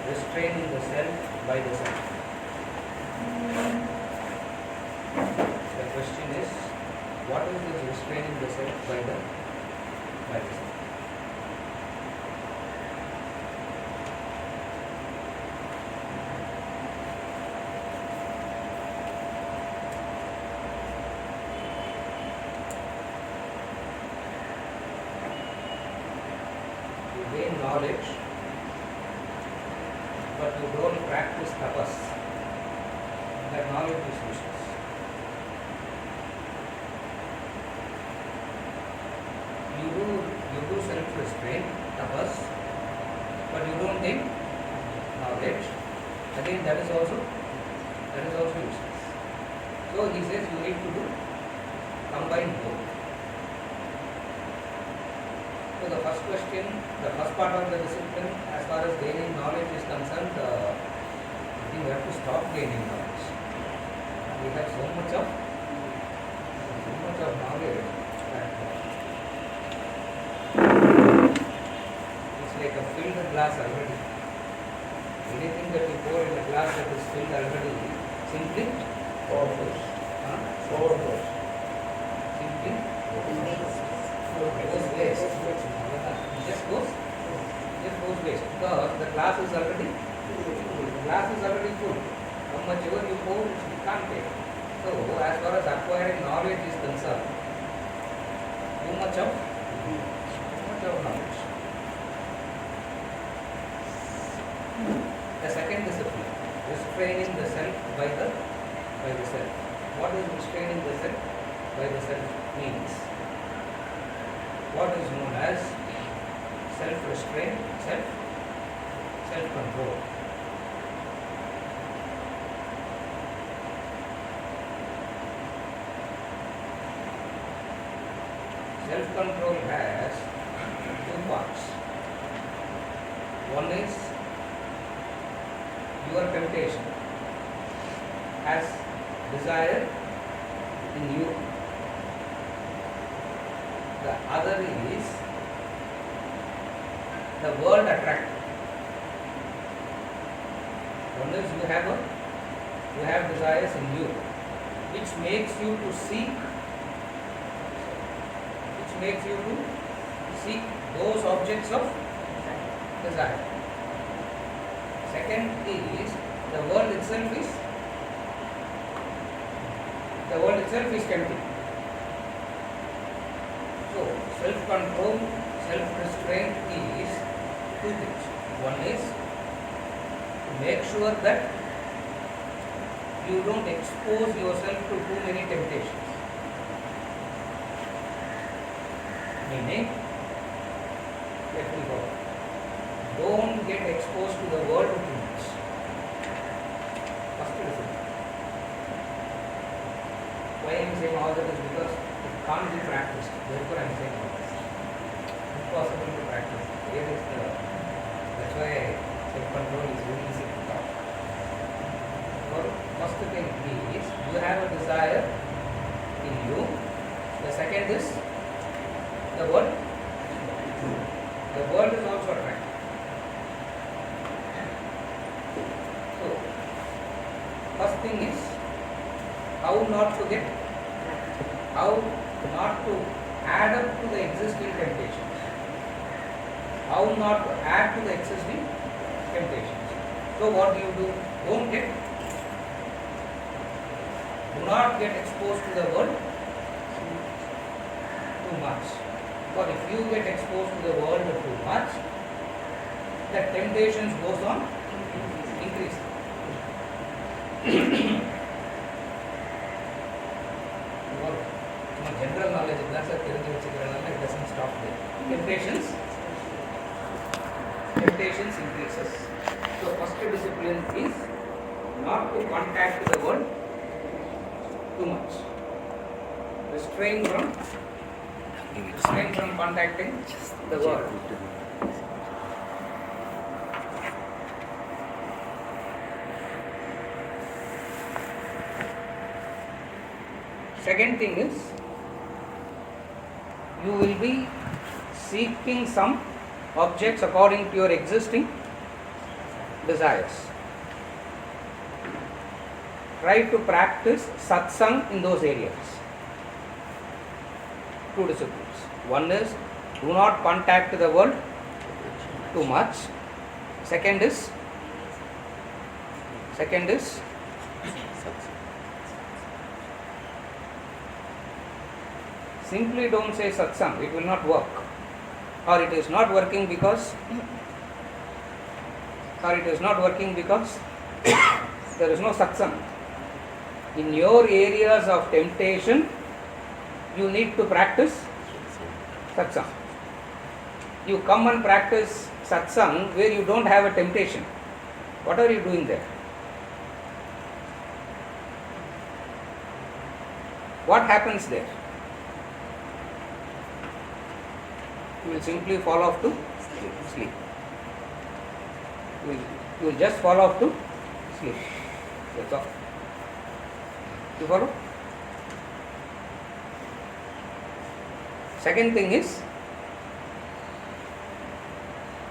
Restraining the self by the self. The question is, what is this restraining the self by the self? You gain knowledge, but you don't practice tapas, that knowledge is useless. You do self-restraint, tapas, but you don't gain knowledge. Again, that is also useless. So he says you need to combine both. So the first question, the first part of the discipline, as far as gaining knowledge is concerned, I think we have to stop gaining knowledge. We have so much of knowledge that it's like a filled glass already. Anything that you pour in a glass that is filled already, simply overflows. Simply goes waste. Just goes waste because the glass is already full. How much ever you pour, you can't take. So as far as acquiring knowledge is concerned, too much of knowledge. The second discipline, restraining the self by the self. What is restraining the self by the self means? What is known as self-restraint, self-control. Self-control has two parts. One is your temptation as desire in you. The other is the world attract. One is you have desires in you, which makes you to seek those objects of desire. Second is the world itself is tempting. So self-control, self-restraint is two things. One is to make sure that you don't expose yourself to too many temptations. Meaning, don't get exposed to the world too much. First discipline. Why I am saying all that is because it can't be practiced. Therefore I am saying all this. Impossible to practice. Here is the, that's why self-control is very easy to talk. First thing is, you have a desire in you. The second is the world. The world is also attractive. So, first thing is how not to add up to the existing temptations. How not to add to the existing temptations. So what do? Do not get exposed to the world too much. But if you get exposed to the world too much, the temptations goes on increasing. General knowledge, that's a it doesn't stop there. Temptations increases. So first discipline is not to contact the world too much. Restrain from contacting the world. Second thing is, you will be seeking some objects according to your existing desires. Try to practice satsang in those areas. Two disciplines. One is, do not contact the world too much. Second is simply don't say satsang, it will not work. Or it is not working because there is no satsang. In your areas of temptation, you need to practice satsang. You come and practice satsang where you don't have a temptation. What are you doing there? What happens there? You will simply fall off to sleep. You will just fall off to sleep. That's all. You follow? Second thing is,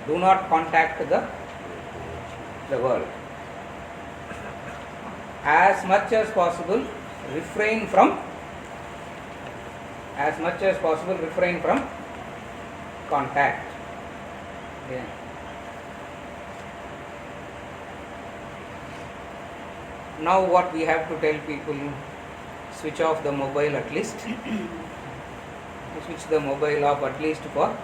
do not contact the world. As much as possible, refrain from contact. Yeah. Now what we have to tell people, switch off the mobile at least. Switch the mobile off at least for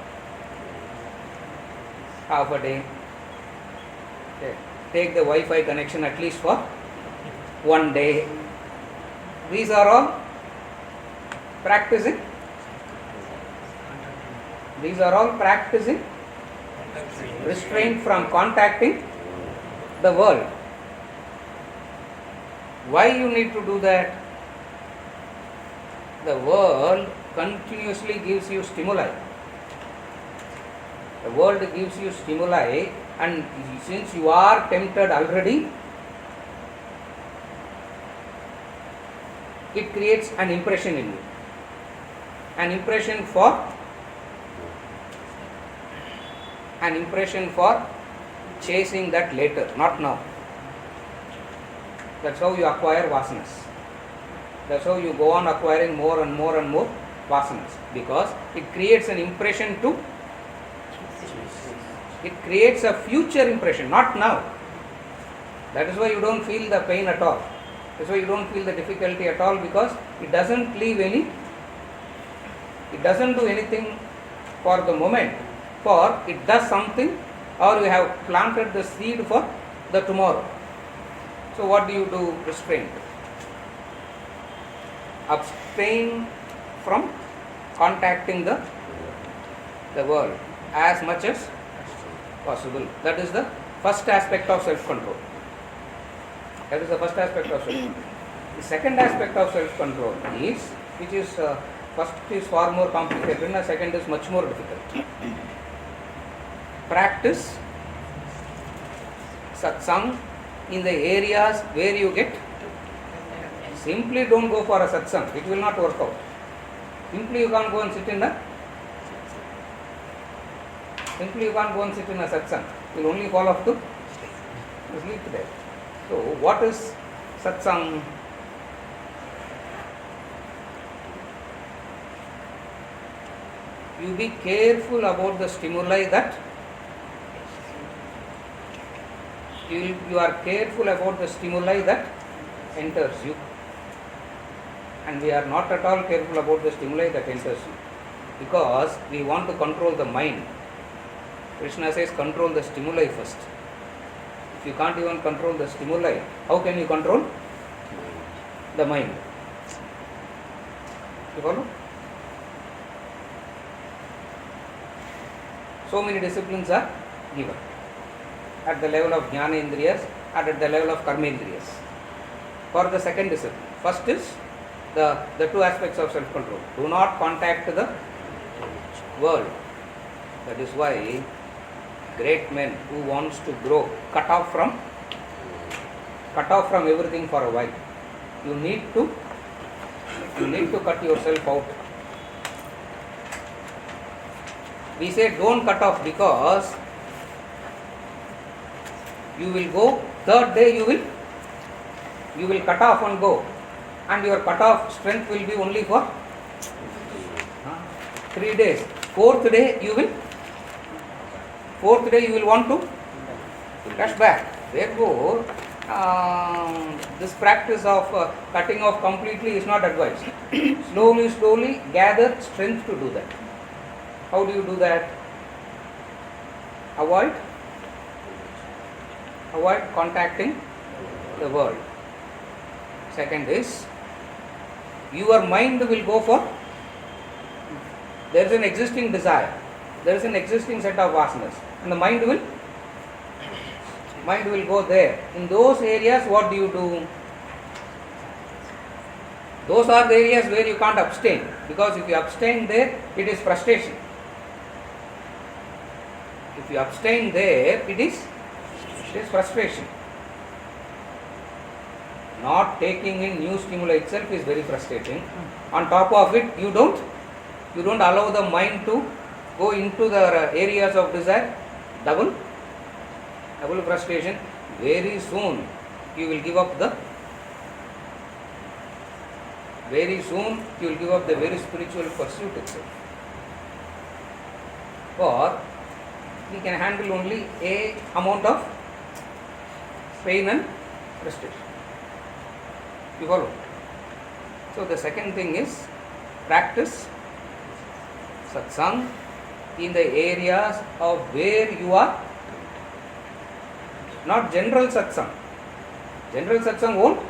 half a day. Take the Wi-Fi connection at least for one day. These are all practicing. Restraint from contacting the world. Why you need to do that? The world continuously gives you stimuli. The world gives you stimuli, and since you are tempted already, it creates an impression in you. An impression for chasing that later, not now. That's how you acquire vasanas. That's how you go on acquiring more and more and more vasanas, because it creates an impression it creates a future impression, not now. That is why you don't feel the pain at all. That's why you don't feel the difficulty at all, because it doesn't do anything for the moment, for it does something, or you have planted the seed for the tomorrow. So what do? Restraint. Abstain from contacting the world as much as possible. That is the first aspect of self-control. That is the first aspect of self-control. The second aspect of self-control is, which is first is far more complicated and the second is much more difficult. Practice satsang in the areas where you get. Simply don't go for a satsang, it will not work out. Simply you can't go and sit in a satsang. You will only fall off to sleep there. So what is satsang? You be careful about the stimuli that you are careful about the stimuli that enters you, and we are not at all careful about the stimuli that enters you, because we want to control the mind. Krishna says control the stimuli first. If you can't even control the stimuli, how can you control the mind? You follow? So many disciplines are given at the level of jnana indriyas and at the level of karma indriyas. For the second discipline, first is the two aspects of self-control. Do not contact the world. That is why great men who wants to grow cut off from everything for a while. You need to cut yourself out. We say don't cut off because you will go, third day you will cut off and go, and your cut off strength will be only for 3 days. Fourth day you will want to rush back. Therefore, this practice of cutting off completely is not advised. Slowly gather strength to do that. How do you do that? Avoid contacting the world. Second is, your mind will go for, there is an existing desire, there is an existing set of vasanas, and the mind will go there. In those areas, what do? Those are the areas where you can't abstain, because if you abstain there, it is frustration. If you abstain there, it is frustration. Not taking in new stimuli itself is very frustrating. On top of it, you don't allow the mind to go into the areas of desire. Double frustration. Very soon you will give up the very spiritual pursuit itself. Or we can handle only a amount of pain and frustration. You follow? So the second thing is practice satsang in the areas of where you are. Not general satsang. General satsang won't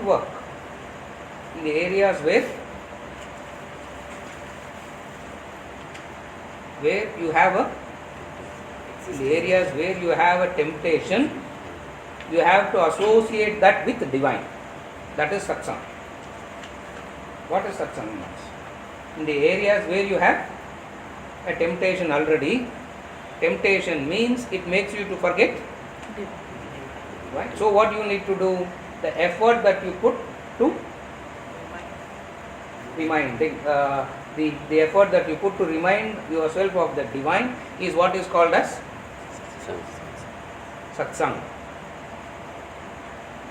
work. In the areas where you have a temptation, you have to associate that with divine. That is satsang. What is satsang means? In the areas where you have a temptation already, temptation means it makes you to forget. Right? So what you need to do, the effort that you put to remind, the effort that you put to remind yourself of the divine is what is called as satsang.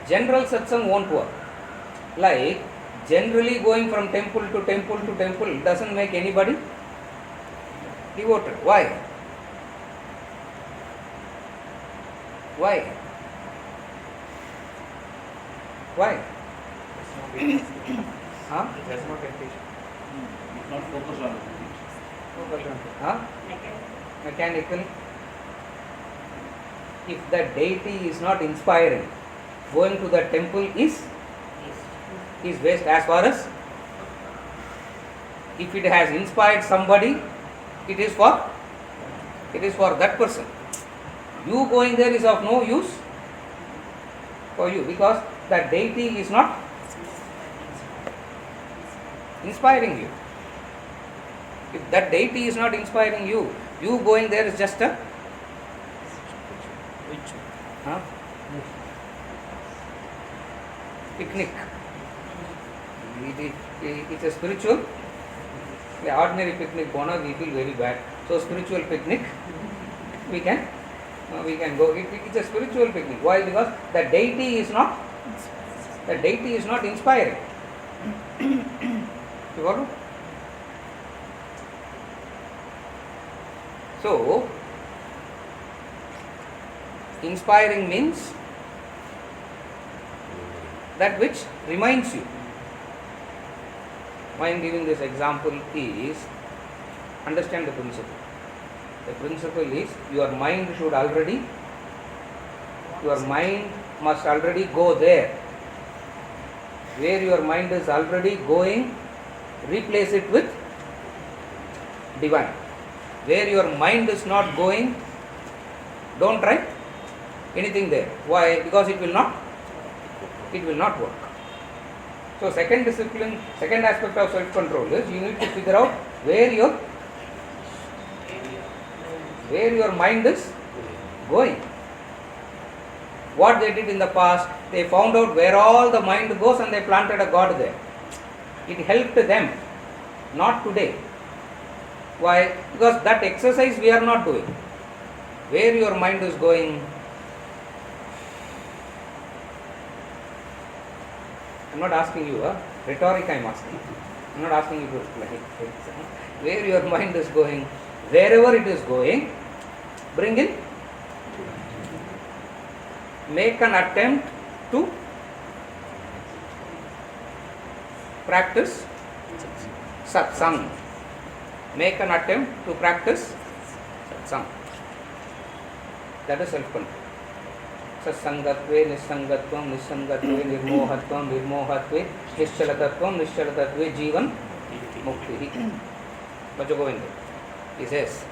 General satsang won't work. Like generally going from temple to temple to temple doesn't make anybody devoted. Why? Huh? There's no temptation. Not focused on it. Huh? Mechanical. If the deity is not inspiring, going to the temple is waste. As far as if it has inspired somebody, it is for It is for that person. You going there is of no use for you because that deity is not inspiring you. If that deity is not inspiring you, you going there is just a picnic. It's a spiritual. The ordinary picnic bonus we feel very bad. So spiritual picnic, we can go. It's a spiritual picnic. Why? Because the deity is not inspiring. You follow? So inspiring means that which reminds you. Why I am giving this example is, understand the principle. The principle is your mind must already go there. Where your mind is already going, replace it with divine. Where your mind is not going, don't try anything there. Why? Because it will not work. So second aspect of self-control is you need to figure out where your mind is going. What they did in the past, they found out where all the mind goes and they planted a god there. It helped them, not today. Why? Because that exercise we are not doing. Where your mind is going, I am not asking you, rhetoric I am asking. I am not asking you to reply. Where your mind is going, wherever it is going, bring in, make an attempt to practice satsang. Make an attempt to practice satsang. That is self-control. Satsangatve, nissangatvam, nissangatve, nirmohatvam, nirmohatve, nischalatatvam, nischalatatve, jivan, mukti. Bhaja Govinda. He says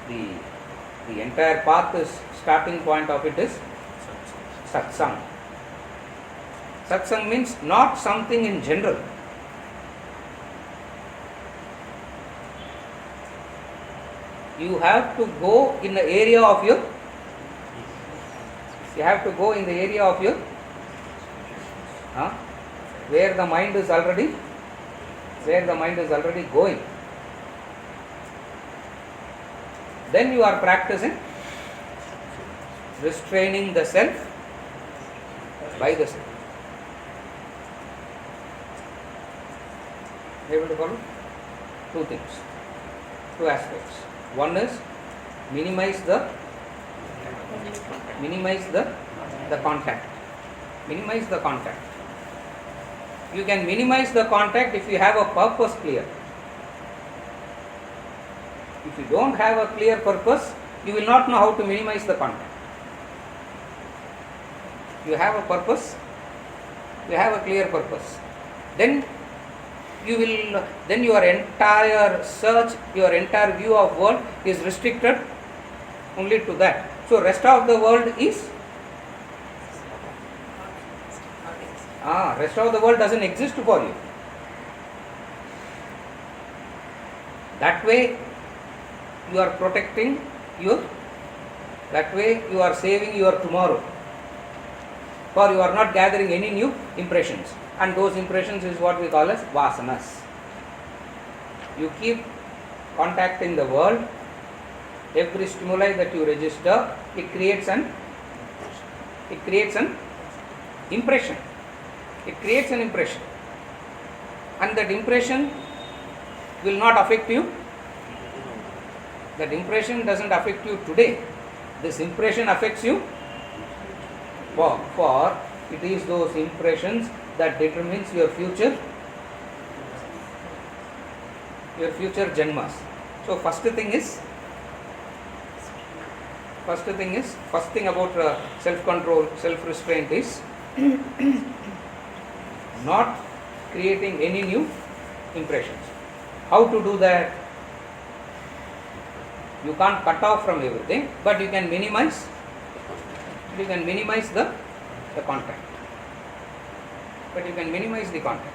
the entire path is, starting point of it is satsang. Satsang means not something in general. You have to go in the area of your where the mind is already going. Then you are practicing restraining the self by the self. Able to follow? Two things, two aspects. One is minimize the contact. Minimize the contact. You can minimize the contact if you have a purpose clear. If you don't have a clear purpose, you will not know how to minimize the contact. You have a purpose, you have a clear purpose. Then your entire search, your entire view of world is restricted only to that. So rest of the world is rest of the world doesn't exist for you. That way you are protecting that way you are saving your tomorrow. For you are not gathering any new impressions. And those impressions is what we call as vasanas. You keep contacting the world. Every stimuli that you register, it creates an impression. It creates an impression. And that impression will not affect you. That impression doesn't affect you today. This impression affects you for it is those impressions that determines your future janmas. So first thing about self-control, self-restraint is not creating any new impressions. How to do that? You can't cut off from everything, but you can minimize. You can minimize the contact. But you can minimize the contact.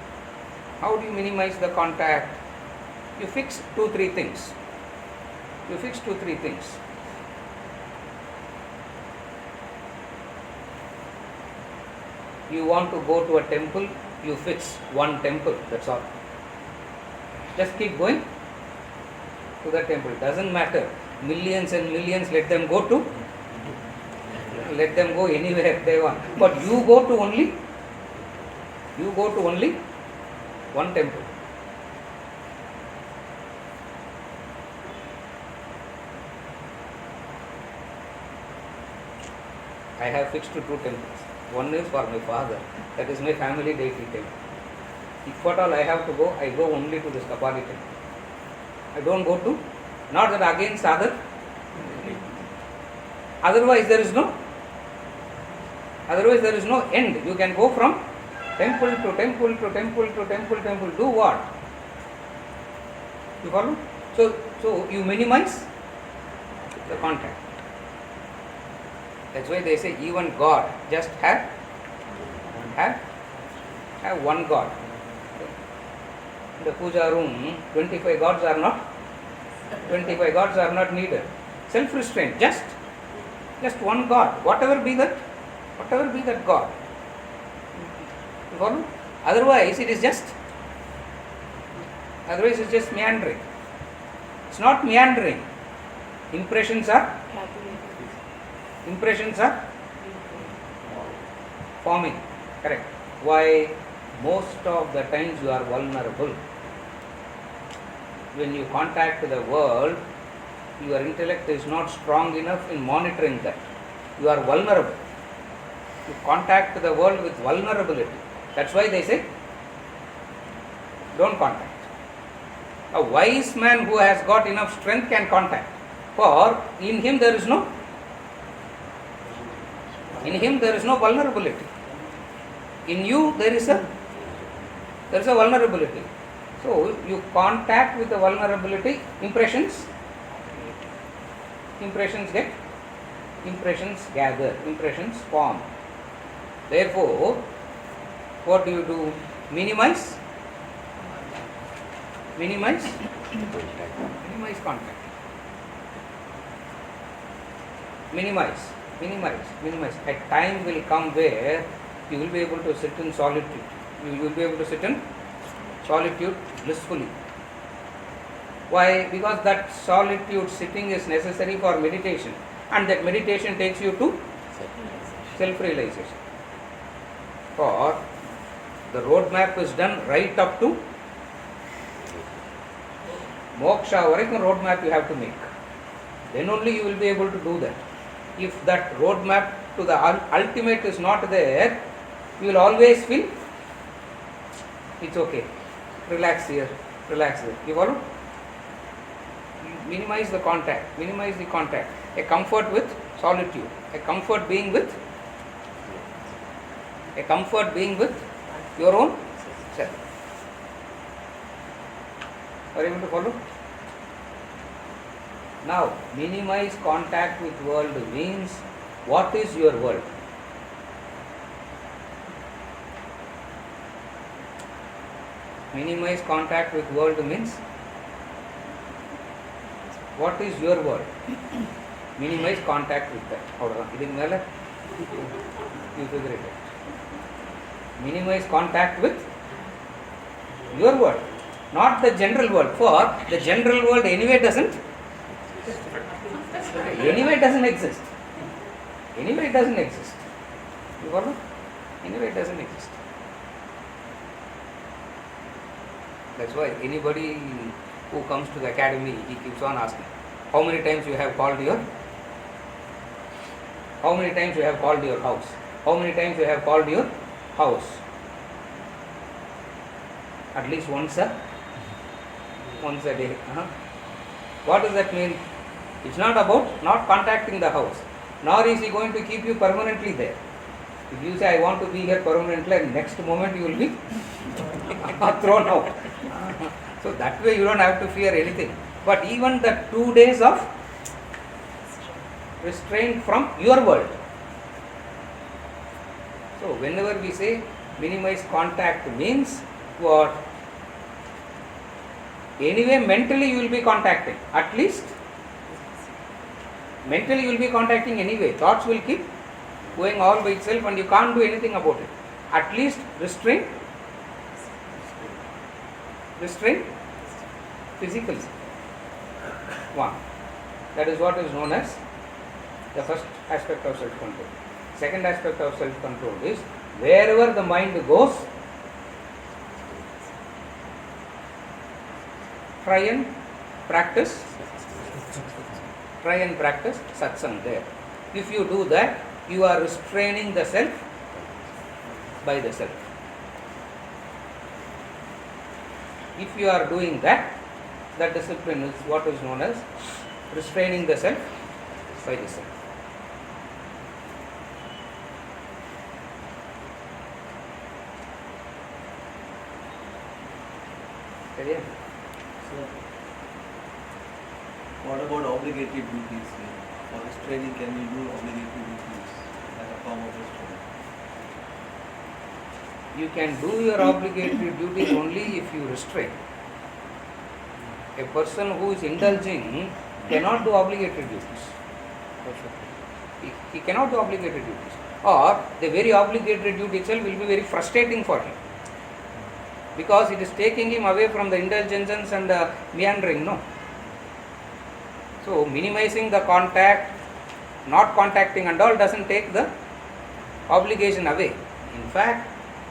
How do you minimize the contact? You fix 2-3 things. You fix 2-3 things. You want to go to a temple, you fix one temple, that's all. Just keep going to the temple. Doesn't matter. Millions and millions, let them go anywhere they want. But you go to only one temple. I have fixed 2 temples. One is for my father, that is my family deity temple. If at all I have to go, I go only to this Kapali temple. I don't go to, not that against other. Otherwise there is no end. You can go from temple to temple to temple to temple. Do what? You follow? So you minimize the contact. That's why they say even God, just have one God. In the puja room, 25 gods are not needed. Self-restraint, just one God, whatever be that God. You follow? Otherwise it is just meandering. It's not meandering. Impressions are forming. Correct. Why? Most of the times you are vulnerable. When you contact the world, your intellect is not strong enough in monitoring that. You are vulnerable. You contact the world with vulnerability. That's why they say, don't contact. A wise man who has got enough strength can contact. For in him there is no vulnerability. In you there is a vulnerability. So you contact with the vulnerability, impressions gather, impressions form. Therefore, what do? Minimize contact. Minimize. A time will come where you will be able to sit in solitude. You will be able to sit in solitude blissfully. Why? Because that solitude sitting is necessary for meditation, and that meditation takes you to self-realization. For the roadmap is done right up to moksha, varaikkum roadmap you have to make. Then only you will be able to do that. If that roadmap to the ultimate is not there, you will always feel it's okay. Relax here, relax there. You follow? Minimize the contact. A comfort with solitude. A comfort being with your own self. Are you able to follow? Now, minimize contact with world means, what is your world? Minimize contact with world means, what is your world? Minimize contact with that. You figure it out. Minimize contact with your world, not the general world. For the general world anyway doesn't exist. You follow? Anyway it doesn't exist. That's why anybody who comes to the academy, he keeps on asking, how many times you have called your house? How many times you have called your house? At least once a day. What does that mean? It's not about not contacting the house, nor is he going to keep you permanently there. If you say, I want to be here permanently, and next moment you will be thrown out. So that way you don't have to fear anything. But even the 2 days of restraint from your world. So whenever we say minimize contact means what? Anyway, mentally you will be contacting. At least mentally you will be contacting anyway. Thoughts will keep going all by itself and you can't do anything about it. At least restrain physically. One. That is what is known as the first aspect of self-control. Second aspect of self-control is wherever the mind goes, try and practice satsang there. If you do that, you are restraining the self by the self. If you are doing that, that discipline is what is known as restraining the self by the self. Clear? So, what about obligatory duties? For restraining, can we do obligatory duties as a form of restraining? You can do your obligatory duties only if you restrain. A person who is indulging cannot do obligatory duties. He cannot do obligatory duties. Or the very obligatory duty itself will be very frustrating for him. Because it is taking him away from the indulgences and the meandering, no. So minimizing the contact, not contacting and all doesn't take the obligation away. In fact,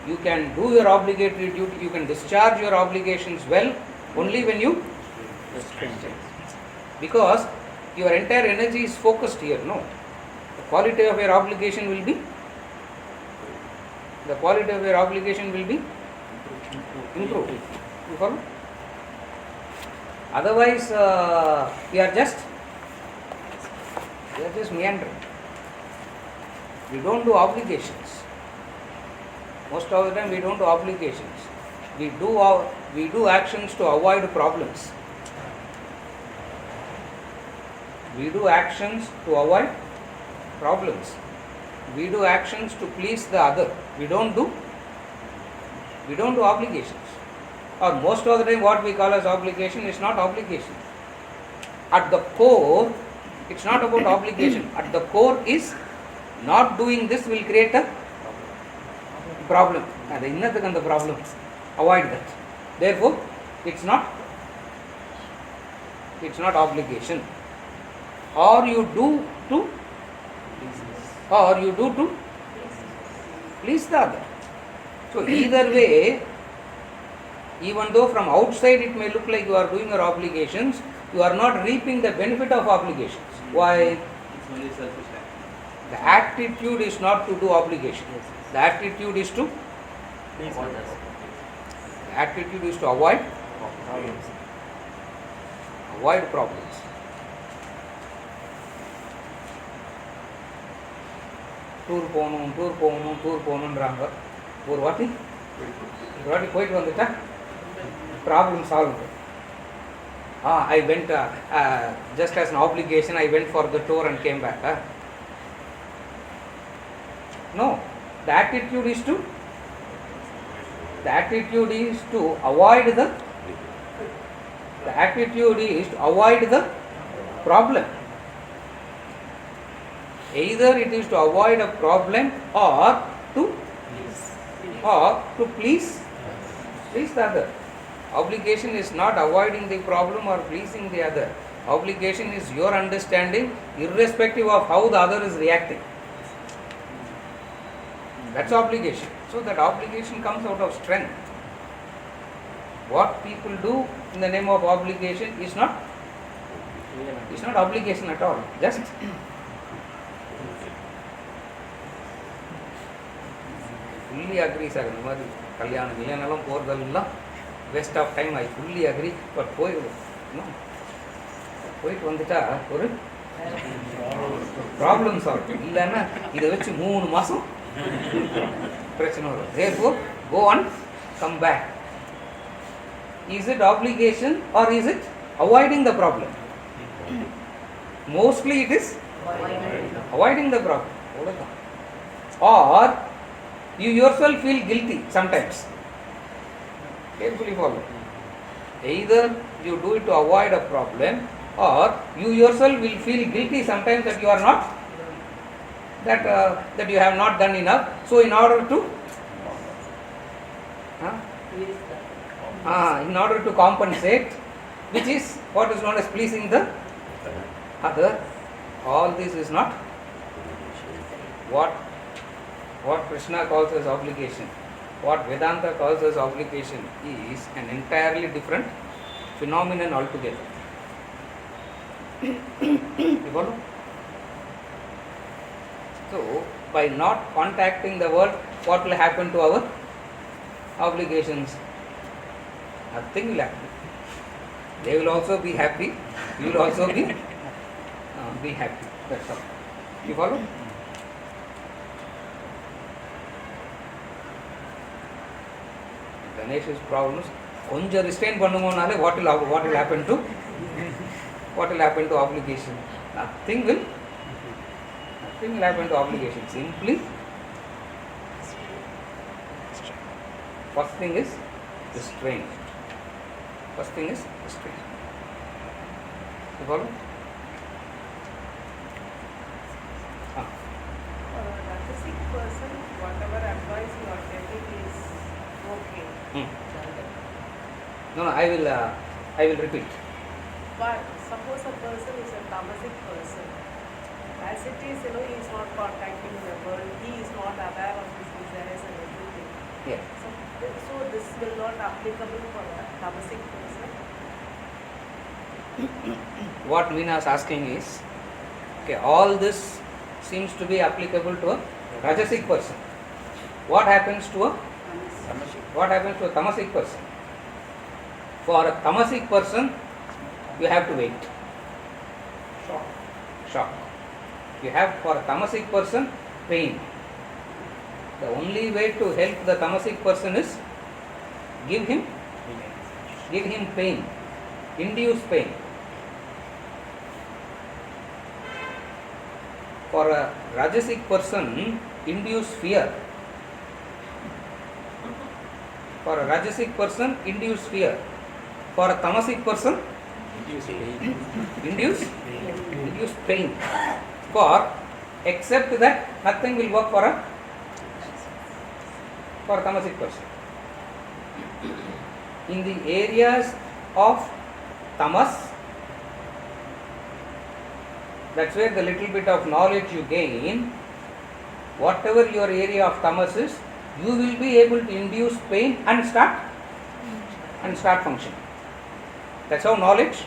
you can do your obligatory duty, you can discharge your obligations well only when you restrain. Because your entire energy is focused here, no. The quality of your obligation will be improved. You follow? Otherwise, we are just meandering. We don't do obligations. Most of the time, we don't do obligations. We do actions to avoid problems. We do actions to avoid problems. We do actions to please the other. We don't do obligations. Or most of the time what we call as obligation is not obligation. At the core, it's not about obligation. At the core is not doing this will create a problem. And the problem. Avoid that. Therefore, it's not obligation. Or you do to please the other. So either way, even though from outside it may look like you are doing your obligations, you are not reaping the benefit of obligations. Why? It's only selfish act. The attitude is not to do obligations. The attitude is to avoid problems. Tour போகணுன்றாங்க. ஒரு வாட்டி போயிட்டு வந்துட்டா problem solved. I went just as an obligation, I went for the tour and came back. No, the attitude is to avoid the problem. Either it is to avoid a problem or to please the other. Obligation is not avoiding the problem or pleasing the other. Obligation is your understanding irrespective of how the other is reacting. That's obligation. So that obligation comes out of strength. What people do in the name of obligation is not obligation at all. Just fully agree, sir. இந்த மாதிரி கல்யாணம் இல்லைனாலும் போகிறதெல்லாம் waste of time. I fully agree. But போயிட்டு வந்துட்டா ஒரு problem solve. இல்லைன்னா இதை வச்சு 3 மாதம் பிரச்சனை வரும். Therefore, go on, come back. Is it obligation or is it avoiding the problem? Mostly it is Avoiding the problem. Or you yourself feel guilty sometimes. Carefully follow. Either you do it to avoid a problem, or you yourself will feel guilty sometimes that you are not, that you have not done enough. So in order to compensate, which is what is known as pleasing the other, all this is not what Krishna calls as obligation. What Vedanta calls as obligation is an entirely different phenomenon altogether. You follow? So, by not contacting the world, what will happen to our obligations? Nothing will happen. They will also be happy. You will also be happy. That's all. You follow? Ganesh's problems. Konja restrain pannumonale, what will happen to obligation? Nothing will happen to obligation. Simply, first thing is restraint. You follow? Narcissistic person, whatever advice you are getting is okay. No, I will repeat. But suppose a person is a tamasic person. As it is, he is not contacting the world, he is not aware of his desires and everything. Yeah. So this will not applicable for a tamasic person. What Meena is asking is, okay, all this seems to be applicable to a Rajasic person. What happens to a Tamasic person? For a Tamasic person, you have to wait. Shock. You have, for a Tamasic person, pain. The only way to help the Tamasic person is give him pain, induce pain. For a Rajasic person, induce fear. For a Rajasic person, induce fear. For a Tamasic person, induce pain. For except that nothing will work for a Tamasic person. In the areas of tamas, that's where the little bit of knowledge you gain, whatever your area of tamas is, you will be able to induce pain and start functioning. That's how knowledge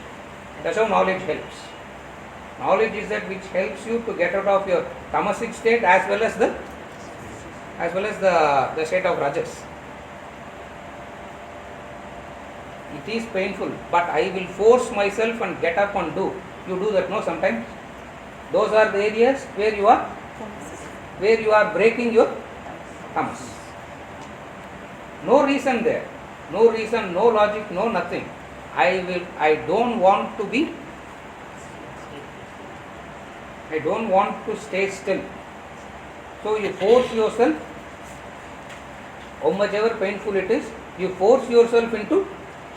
helps. Knowledge is that which helps you to get out of your tamasic state as well as the state of rajas. It is painful, but I will force myself and get up and do. You do that, no? Sometimes those are the areas where you are breaking your tamas. No reason there, no reason, no logic, no nothing. I don't want to stay still. So you force yourself, how much ever painful it is, you force yourself into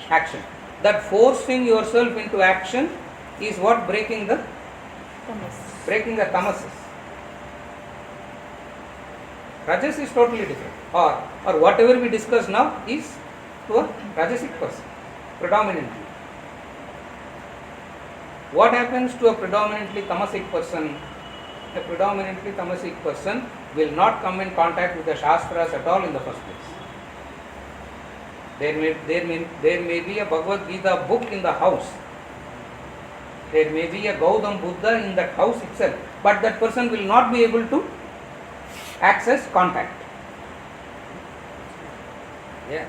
action. That forcing yourself into action is what breaking the tamas is. Rajas is totally different. Or whatever we discuss now is to a Rajasic person, predominantly. What happens to a predominantly tamasic person? A predominantly tamasic person will not come in contact with the Shastras at all in the first place. There may be a Bhagavad Gita book in the house. There may be a Gaudam Buddha in that house itself, but that person will not be able to access contact. Yeah.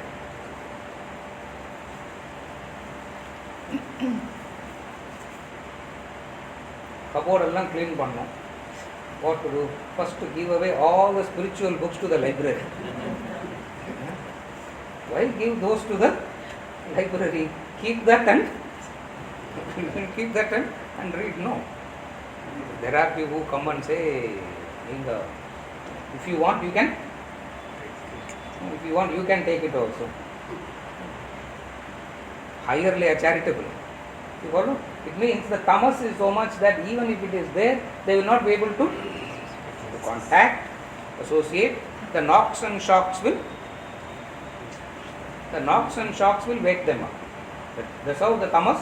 Cupboard எல்லாம் clean பண்ணோம். What to do? First to give away all the spiritual books to the library. Why give those to the library? Keep that and read. No. There are people who come and say, if you want, you can. If you want, you can take it also. Higherly charitable. You follow? It means the tamas is so much that even if it is there, they will not be able to contact, associate. The knocks and shocks will wake them up. That's how the tamas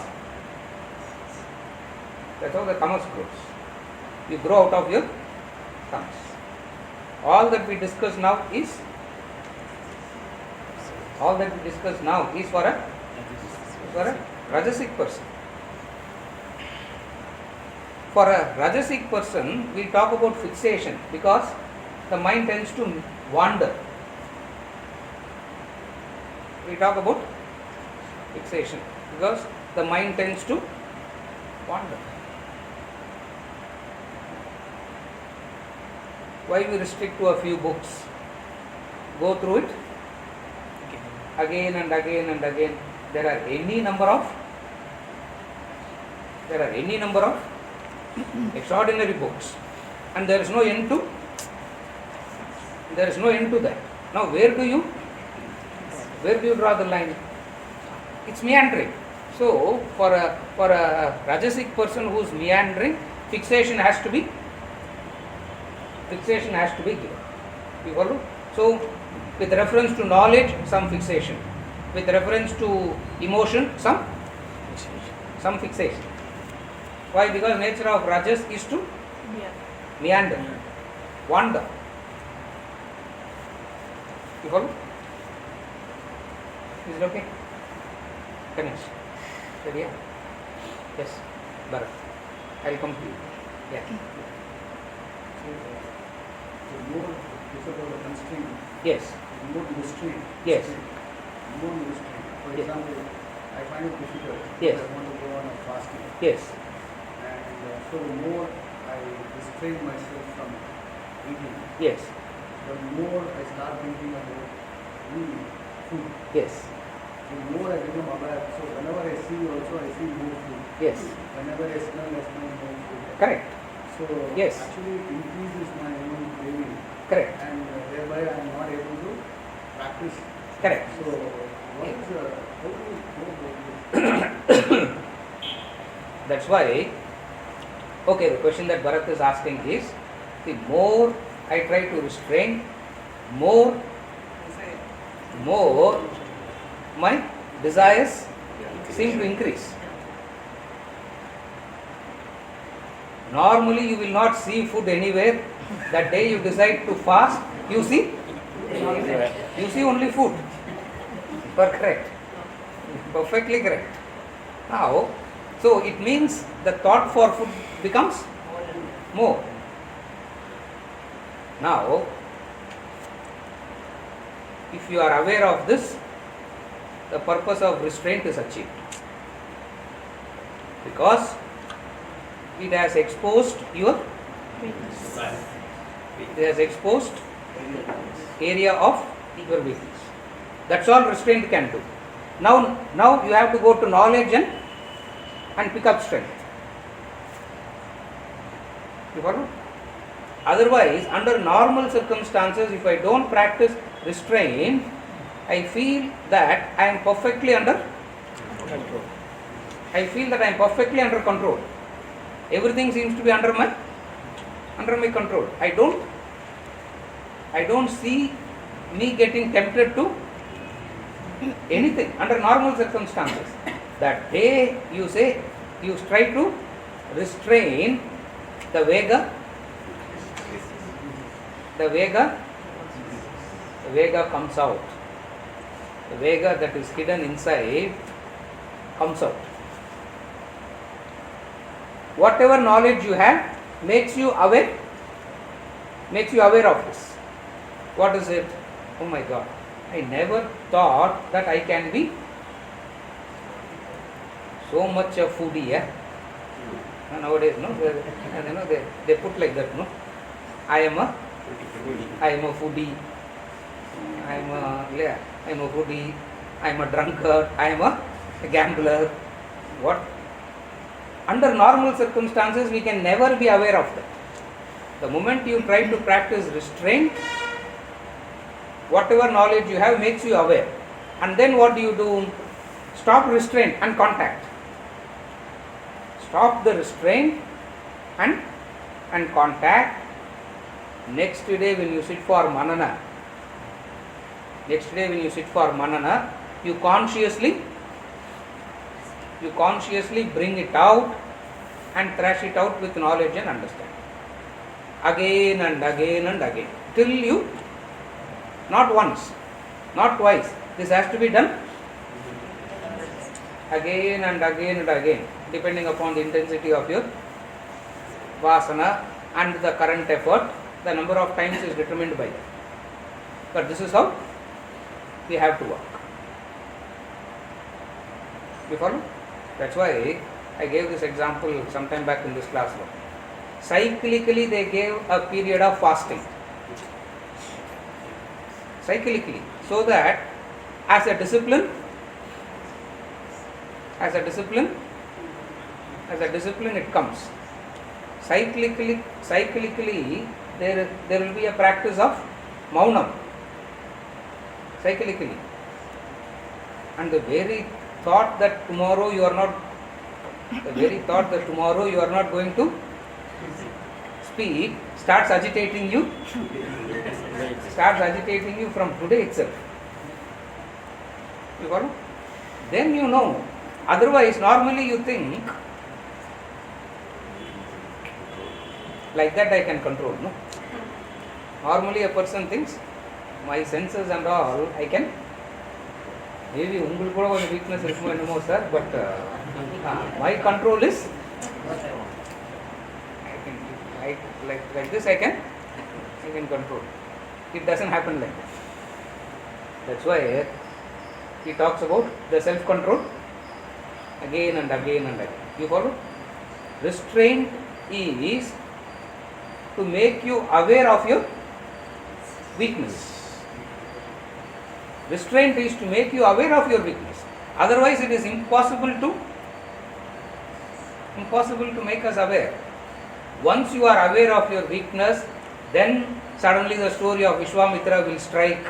grows. You grow out of your tamas. All that we discuss now is for a rajasic person. For a rajasic person, we talk about fixation because the mind tends to wander. We talk about fixation because the mind tends to wander. Why we restrict to a few books? Go through it again and again and again. There are any number of extraordinary books, and there is no end to that. Now where do you draw the line? It's meandering. So for a rajasic person who is meandering, fixation has to be given. You follow? So with reference to knowledge, some fixation. With reference to emotion, some fixation. Why? Because nature of rajas is to meander, wander. You follow? Is it okay? Finish. Ready? Yeah? Yes. Bharat. I'll come to you. Yeah. The more is about the constraint. Yes. The more restraint. Yes. More restraint. For Yes. example, I find it difficult. Yes. I want to go on a fasting. Yes. And so the more I restrain myself from eating, Yes. the more I start thinking about food. Yes. The more I become aware. So whenever I see also, I see more food. Yes. Whenever I smell more food. Correct. So Yes. actually it increases my own craving. Correct. And thereby I am not able to practice. Correct. So what is how do you go about this? That's why, okay, the question that Bharat is asking is, the more I try to restrain, more my desires seem to increase. Normally you will not see food anywhere. That day you decide to fast, you see only food. You are correct. Perfectly correct. Now, so it means the thought for food becomes more. Now, if you are aware of this, the purpose of restraint is achieved. Because it has exposed your area of your weakness. That's all restraint can do. Now you have to go to knowledge and pick up strength. You follow? Otherwise, under normal circumstances, if I don't practice restraint, I feel that I am perfectly under control. Everything seems to be under my control. I don't see me getting tempted to anything under normal circumstances. That day you try to restrain the vega comes out. The vega that is hidden inside comes out. Whatever knowledge you have makes you aware of this. What is it? Oh my God, I never thought that I can be so much a foodie. Nowadays, they put like that. No, I am a foodie. I am a foodie. I am a drunkard. I am a gambler. What? under normal circumstances, we can never be aware of that. The moment you try to practice restraint, whatever knowledge you have makes you aware. And then what do? Stop restraint and contact. Stop the restraint and contact. Next day when you sit for manana, you consciously bring it out and thrash it out with knowledge and understanding. Again and again and again. Till you, not once, not twice, this has to be done again and again and again, depending upon the intensity of your vasana and the current effort. The number of times is determined by that. But this is how we have to work. You follow? That's why I gave this example sometime back in this classroom. Cyclically they gave a period of fasting. Cyclically. So that as a discipline it comes. Cyclically there will be a practice of maunam. Cyclically. And the very thought that tomorrow you are not going to speak starts agitating you from today itself. You follow? Then you know. Otherwise, normally you think like that I can control. No? Normally a person thinks my senses and all I can. Maybe உங்களுக்கு கூட கொஞ்சம் weakness இருக்குமோ என்னமோ sir, but my control is I can like this I can control. It doesn't happen like that. That's why he talks about the self-control again and again and again. You follow? Restraint is to make you aware of your weakness. Restraint is to make you aware of your weakness. Otherwise it is impossible to make us aware. Once you are aware of your weakness, then suddenly the story of Vishwamitra will strike.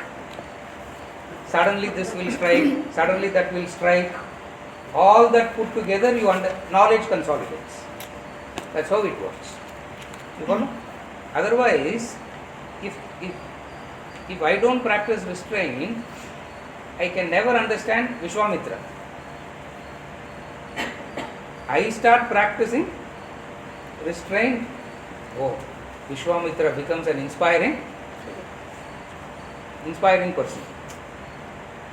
Suddenly this will strike, suddenly that will strike. All that put together, knowledge consolidates. That's how it works. You follow? Otherwise, if I don't practice restraint, I can never understand Vishwamitra. I start practicing restraint. Oh, Vishwamitra becomes an inspiring person.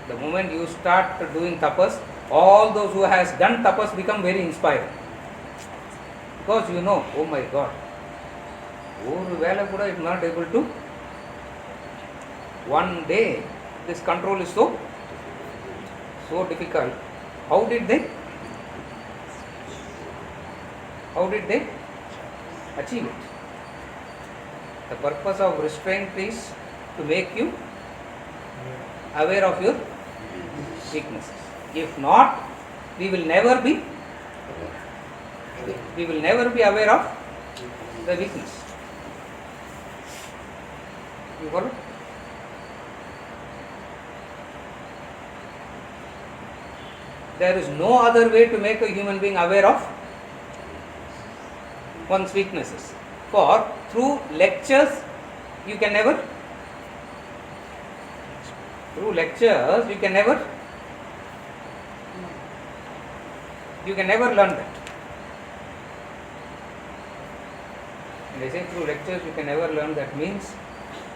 The moment you start doing tapas, all those who has done tapas become very inspiring. Because you know, oh my God, ஒரு வேலை கூட is not able to. One day, this control is so difficult. How did they achieve it? The purpose of restraint is to make you aware of your weaknesses. If not, we will never be aware of the weakness. You follow? There is no other way to make a human being aware of one's weaknesses. For through lectures, you can never learn that. And I say through lectures you can never learn that means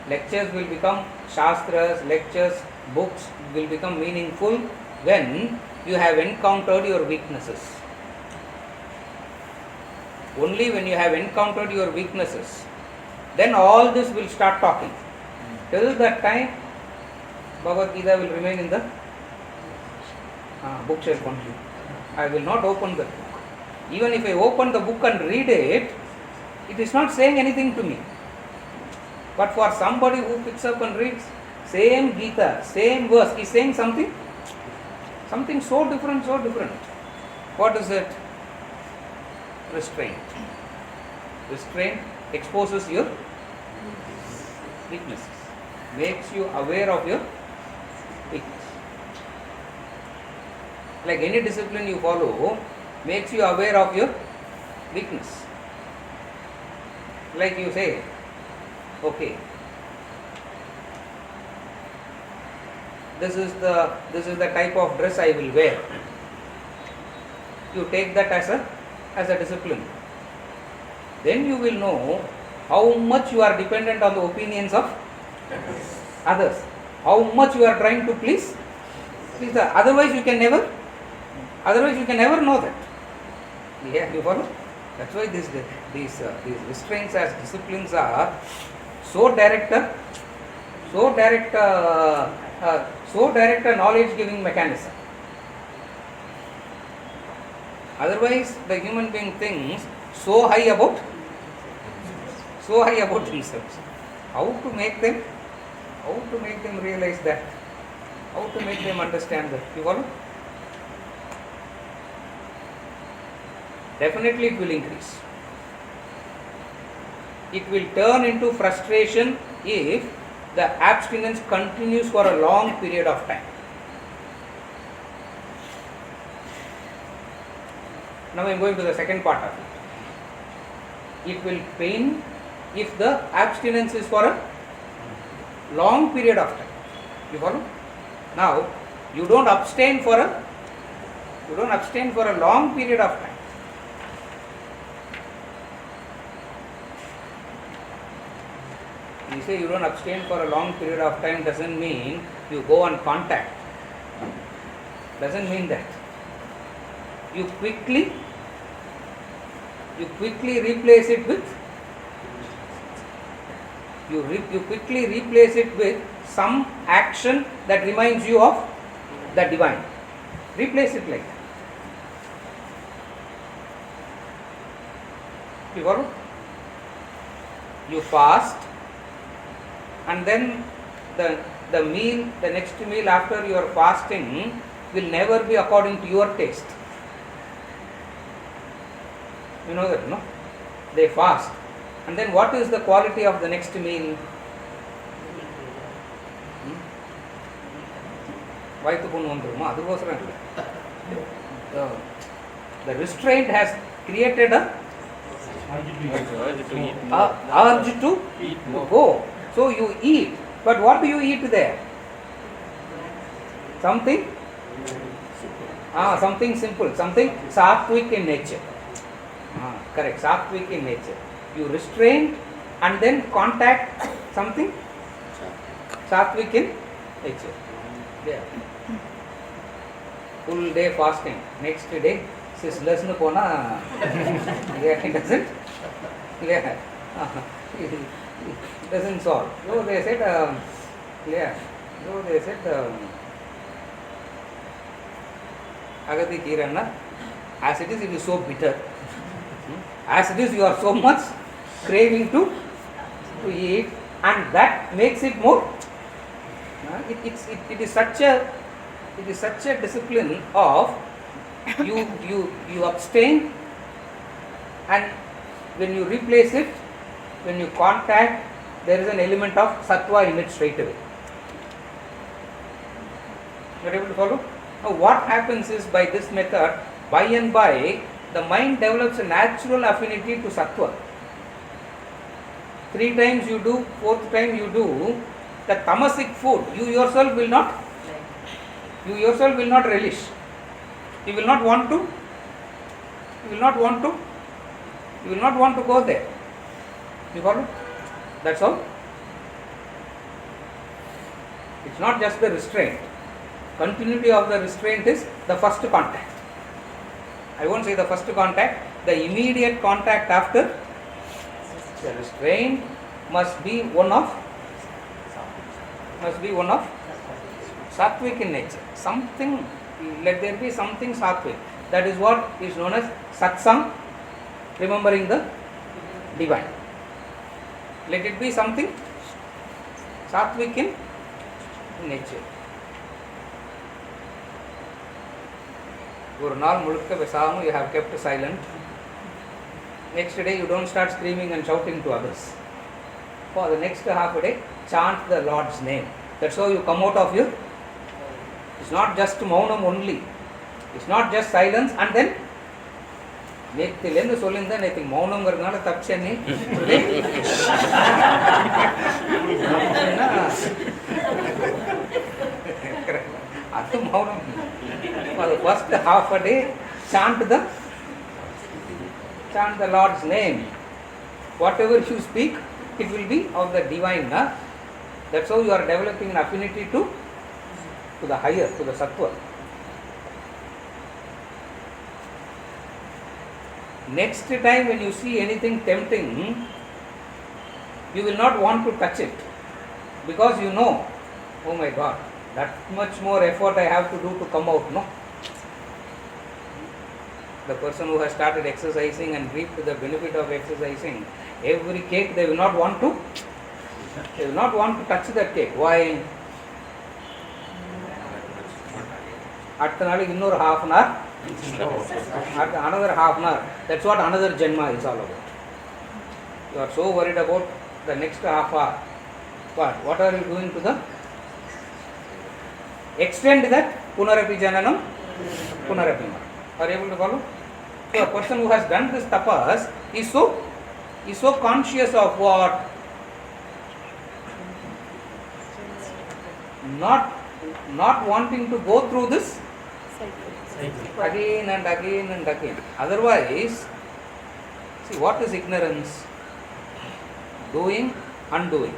lectures will become shastras, lectures, books will become meaningful when you have encountered your weaknesses. Only when you have encountered your weaknesses, then all this will start talking. Till that time, Bhagavad Gita will remain in the bookshelf only. I will not open the book. Even if I open the book and read it, it is not saying anything to me. But for somebody who picks up and reads same Gita, same verse, is saying something so different. What is it? restraint. Restraint exposes your weaknesses, makes you aware of your weakness. Like any discipline you follow, makes you aware of your weakness. Like you say, okay, this is the type of dress I will wear. You take that as a discipline. Then you will know how much you are dependent on the opinions of others, how much you are trying to please the. Otherwise you can never know that. Yeah, you follow? That's why these restraints as disciplines are so direct a knowledge giving mechanism. Otherwise the human being thinks so high about themselves. How to make them realize that? How to make them understand that? You follow? Definitely it will increase. It will turn into frustration if the abstinence continues for a long period of time. Now I am going to the second part of it. It will pain if the abstinence is for a long period of time. You follow? Now you don't abstain for a long period of time. You say you don't abstain for a long period of time doesn't mean you go on contact. Doesn't mean that. You quickly replace it with some action that reminds you of the divine. Replace it like that. You follow? You fast, and then the next meal after your fasting will never be according to your taste. You know that, no? They fast, and then what is the quality of the next meal? The restraint has created a urge to go. So you eat, but what do you eat there? Something simple, something sattvic in nature. Correct, sattvic in nature. You restrain and then contact something sattvic in nature. Yeah. Full day fasting. Next day, sizzlers nu pona. Yeah, it doesn't. Yeah. It doesn't solve. So they said, Agati Kiranna, as it is so bitter. As it is, you are so much craving to eat, and that makes it more. It is such a discipline of you abstain, and when you replace it, when you contact, there is an element of sattva in it straight away. You are able to follow? Now what happens is, by this method, by and by, the mind develops a natural affinity to sattva. 3 times you do, 4th time you do, the tamasic food, you yourself will not relish. You will not want to go there. You follow? That's all. It's not just the restraint. Continuity of the restraint is the first contact. I won't say the first contact, the immediate contact after the restraint must be one of sattvic in nature. Something, let there be something sattvic. That is what is known as satsang, remembering the divine. Let it be something sattvic in nature. ஒரு நாள் முழுக்க பேசாமல் you have kept silent. Next day you don't start screaming and shouting to others. For the next half a day, chant the Lord's name. That's how you come out of your. It's not just maunam only. It's not just silence and then. நேத்திலேருந்து சொல்லியிருந்தேன் நேற்று மௌனங்கிறதுனால தப்பிச்சேன்னு அது மௌனம். For the first half a day, chant the Lord's name. Whatever you speak, it will be of the divine. That's how you are developing an affinity to the higher, to the sattva. Next time when you see anything tempting, you will not want to touch it because you know, oh my God, that much more effort I have to do to come out. No, the person who has started exercising and reaped the benefit of exercising, every cake they will not want to touch that cake. Why? At another half an hour. Another half an hour. That's what another Janma is all about. You are so worried about the next half hour. What are you doing to the? Extend that Punarapi Jananam, Punarapi Maranam. Are you able to follow? So a person who has done this tapas is so conscious of what? Not wanting to go through this again and again and again. Otherwise, see, what is ignorance? Doing, undoing.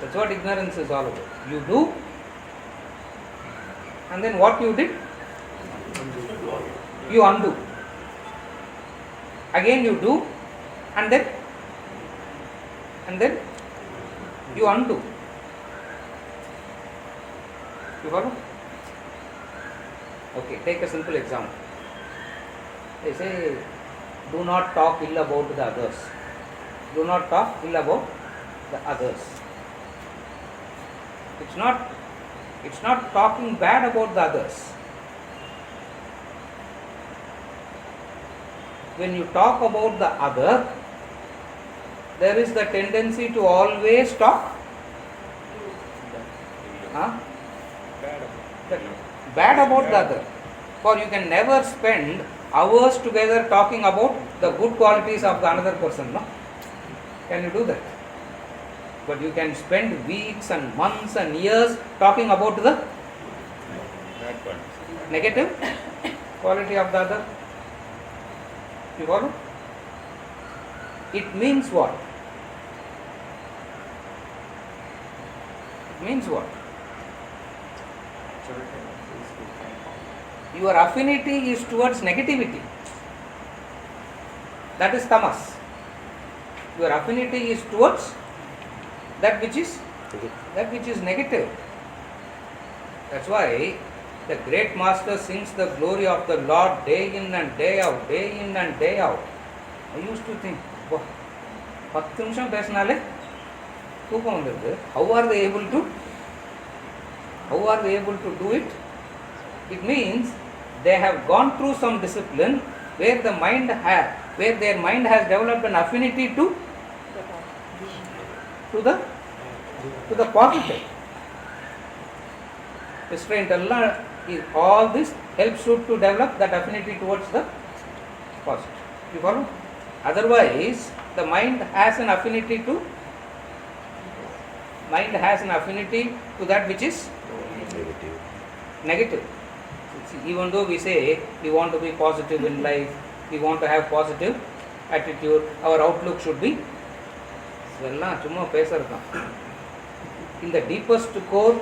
That's what ignorance is all about. You do, and then what you did, you undo. Again you do, and then you undo. You follow? Okay, take a simple example. They say, do not talk ill about the others. Do not talk ill about the others. It's not talking bad about the others. When you talk about the other, there is the tendency to always talk bad about the other. For you can never spend hours together talking about the good qualities of the another person. No? Can you do that? But you can spend weeks and months and years talking about the negative quality of the other. You follow? It means what? It means what? Your affinity is towards negativity. That is tamas. Your affinity is towards that which is negative. That's why the great master sings the glory of the Lord day in and day out, day in and day out. I used to think, wow, 10 நிமிஷம் பேசினாலே தூக்கம் வந்துடுது. How are they able to do it? It means they have gone through some discipline where their mind has developed an affinity to the positive. Restraint, all this helps you to develop that affinity towards the positive. You follow? Otherwise, the mind has an affinity to that which is negative. See, even though we say we want to be positive in life, we want to have positive attitude, our outlook should be in the deepest core,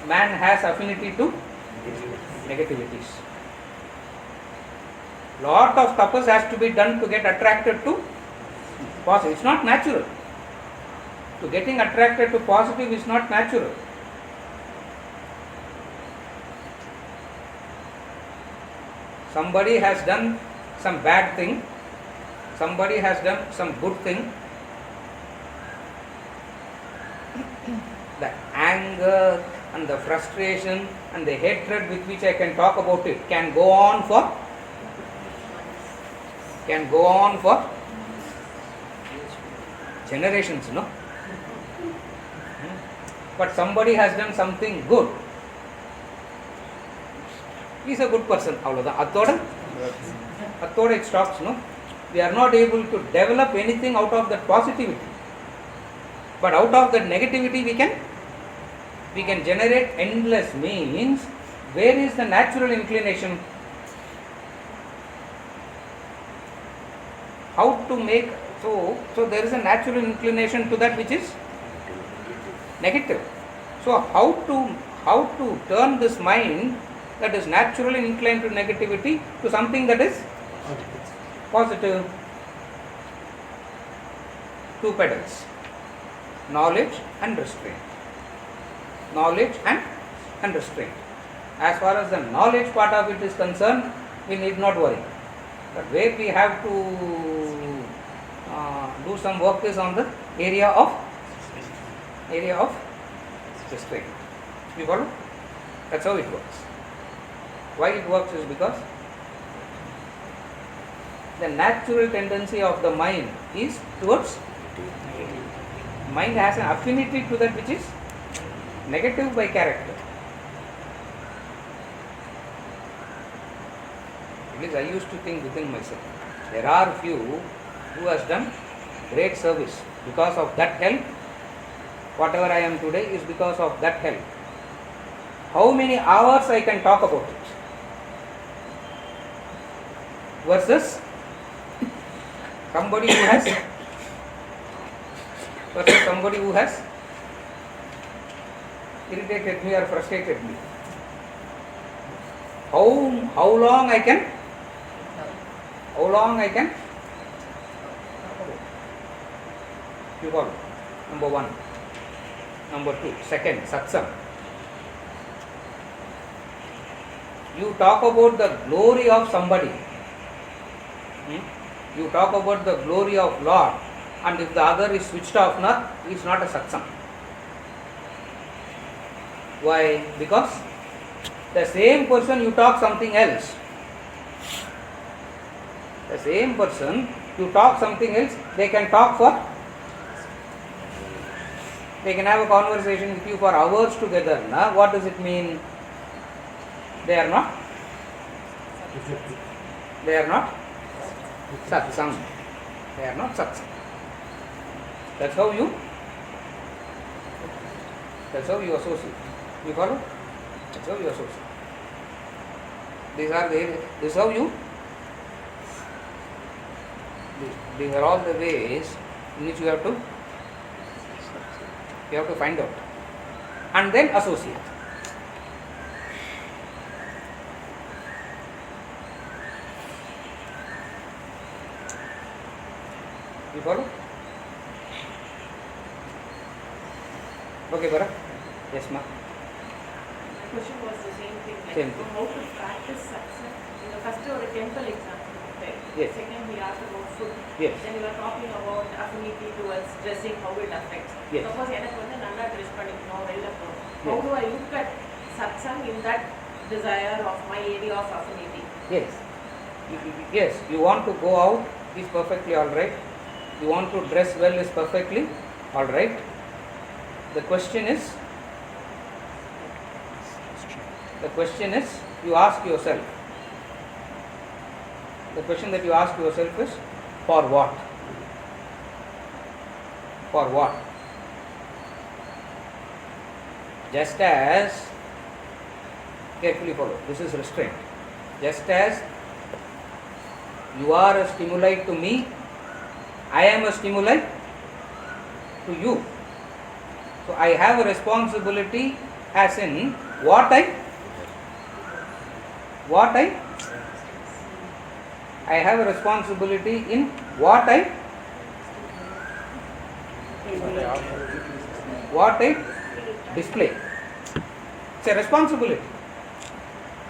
man has affinity to negativities. Lot of tapas has to be done to get attracted to positive. It's not natural. To getting attracted to positive is not natural. Somebody has done some bad thing, somebody has done some good thing. The anger and the frustration and the hatred with which I can talk about it can go on for can go on for generations, no? But somebody has done something good. He is a good person. Athoda it stops, no? We are not able to develop anything out of that positivity. But out of that negativity we can generate endless means. Where is the natural inclination? How to make, so there is a natural inclination to that which is negative. So how to turn this mind that is naturally inclined to negativity to something that is positive? Two pedals: knowledge and restraint. Knowledge and restraint. As far as the knowledge part of it is concerned, we need not worry. But where we have to do some work is on the area of restraint. You follow? That's how it works. Why it works is because the natural tendency of the mind is towards, mind has an affinity to that which is negative by character. At least I used to think within myself, there are few who has done great service. Because of that help, whatever I am today is because of that help. How many hours I can talk about it? Versus somebody who has irritated me or frustrated me. How long I can you follow? Number one. Number two, second, satsang. You talk about the glory of somebody. You talk about the glory of Lord, and if the other is switched off, he is not a satsang. Why? Because the same person you talk something else. The same person you talk something else, they can have a conversation with you for hours together. Now, what does it mean? They are not satsang. They are not satsang. That's how you associate. You follow? That's how you associate. These are all the ways in which you have to find out and then associate. You follow? Okay, Bharat? Yes, ma. My question was the same thing, like Same thing. how to practice success. In the first or a temple example, right? Yes. Second, we asked about food. Yes. Then you were talking about affinity towards dressing, how it affects. Yes. Suppose எனக்கு வந்து நல்லா dress பண்ணிக்கணும் வெளில போகணும். How Yes. do I look at satsang in that desire of my area of affinity? Yes. Yes, you want to go out is perfectly all right. You want to dress well is perfectly all right. The question is, you ask yourself. The question that you ask yourself is, for what? For what? Just as, carefully follow, this is restraint. Just as you are a stimuli to me, I am a stimuli to you. So I have a responsibility as in what I have a responsibility in what I display. It's a responsibility.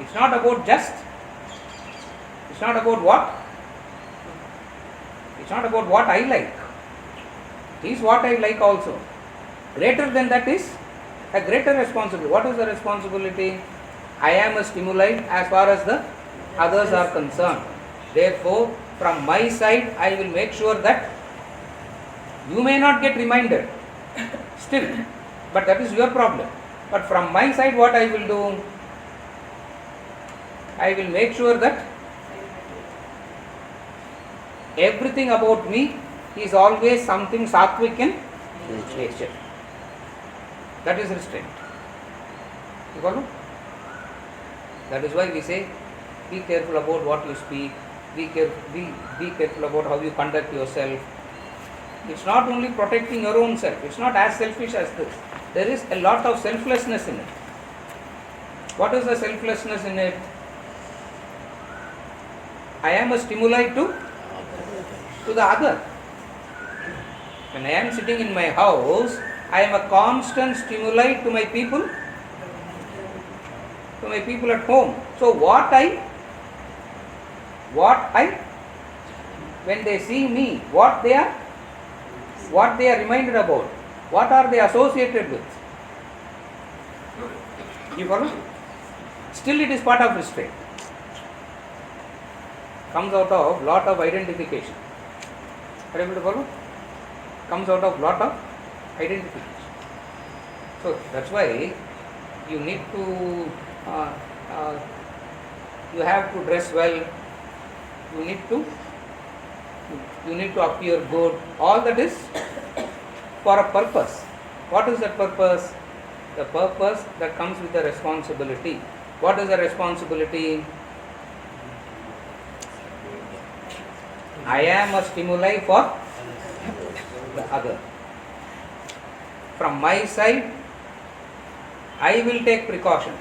It's not about just, it's not about what I like. It is what I like also. Greater than that is a greater responsibility. What is the responsibility? I am a stimuli as far as the others are concerned. Therefore, From my side, I will make sure that you may not get reminded still, but that is your problem. But from my side, what I will do? I will make sure that everything about me is always something sattvic in nature. That is restraint. You follow? That is why we say, be careful about what you speak, be careful about how you conduct yourself. It's not only protecting your own self, it's not as selfish as this. There is a lot of selflessness in it. What is the selflessness in it? I am a stimuli to the other. When I am sitting in my house, I am a constant stimuli to my people at home. So when they see me, what they are reminded about, what are they associated with? You follow? Still it is part of restraint. Comes out of lot of identification. Are you able to follow? Comes out of lot of identification. So that's why you need to you have to dress well. You need to appear good. All that is for a purpose. What is that purpose? The purpose that comes with the responsibility. What is the responsibility? I am a stimuli for the other. From my side, I will take precaution.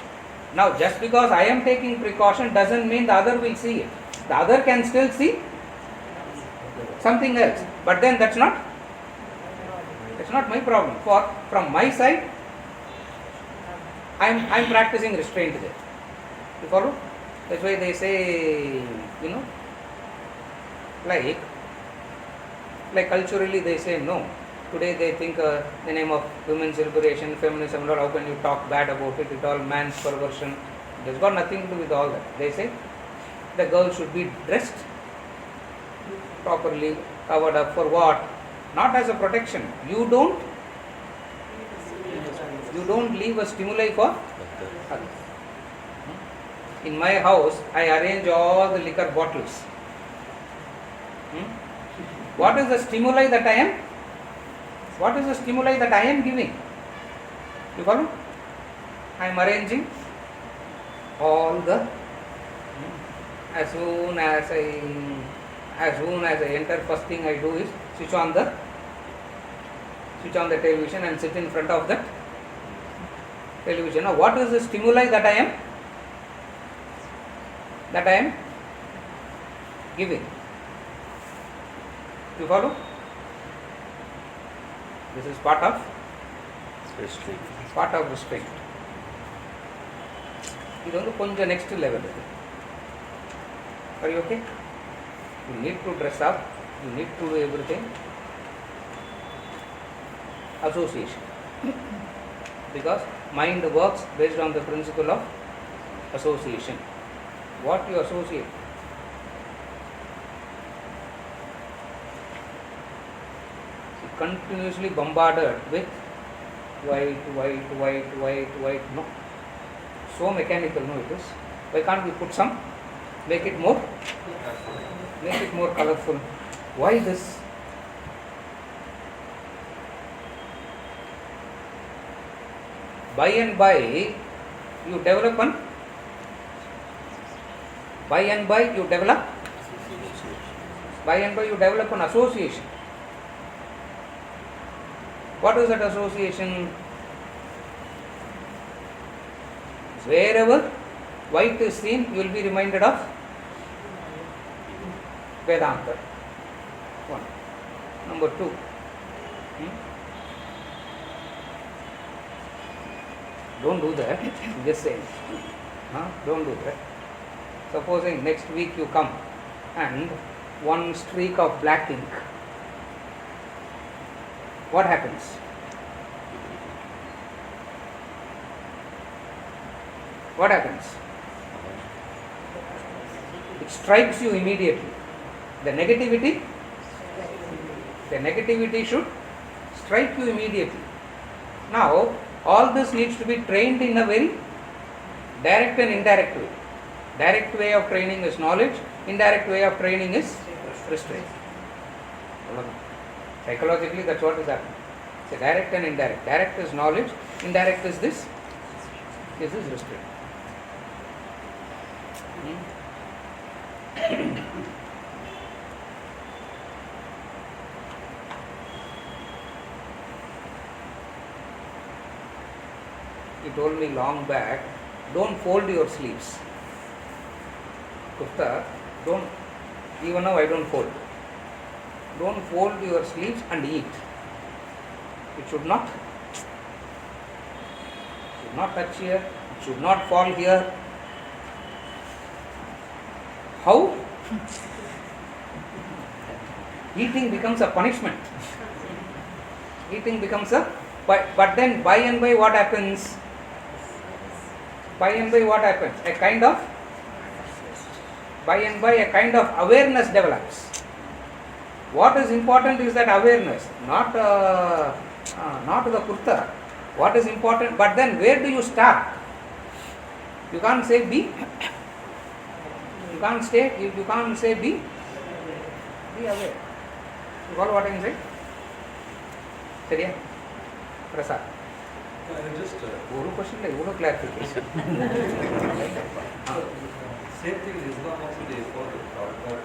Now, just because I am taking precaution doesn't mean the other will see it. The other can still see something else. But then that's not my problem. From my side, I'm practicing restraint there. You follow? That's why they say, like culturally they say no. Today they think the name of women's liberation, feminism, how can you talk bad about it? It's all man's perversion. It has got nothing to do with all that. They say the girl should be dressed properly, covered up for what? Not as a protection. You don't leave a stimuli for others. In my house, I arrange all the liquor bottles. What is the stimuli that I am? What is the stimuli that I am giving? You follow? I am arranging all the. As soon as I enter, first thing I do is switch on the television and sit in front of the television. Now, what is the stimuli that I am giving? You follow? This is part of restraint. This is the next level. Are you okay? You need to dress up. You need to do everything. Association. Because mind works based on the principle of association. What you associate. Continuously bombarded with white, no. So mechanical, no, it is. Why can't we put some, make it more colorful? Why this? By and by, you develop an association. What is that association? Wherever white is seen, you will be reminded of Vedanta. One. Number two. Don't do that. Just saying. Don't do that. Supposing next week you come and one streak of black ink. What happens? What happens? It strikes you immediately. The negativity should strike you immediately. Now, all this needs to be trained in a very direct and indirect way. Direct way of training is knowledge, indirect way of training is restraint. Psychologically, that's what is happening. It's a direct and indirect. Direct is knowledge, indirect is this. This is restraint. He told me long back, don't fold your sleeves. Kurta, don't, even now I don't fold. Don't fold your sleeves and eat. It should not touch here, it should not fall here. How? Eating becomes a punishment. Eating becomes a, but then by and by what happens? By and by what happens? By and by a kind of awareness develops. What is important is that awareness, not the kurta. What is important? But then where do you start? You can't say be. You can't say be aware. You follow what I am saying? Seriya? Prasad. Just One question, one clarification. same thing in Islam also they follow God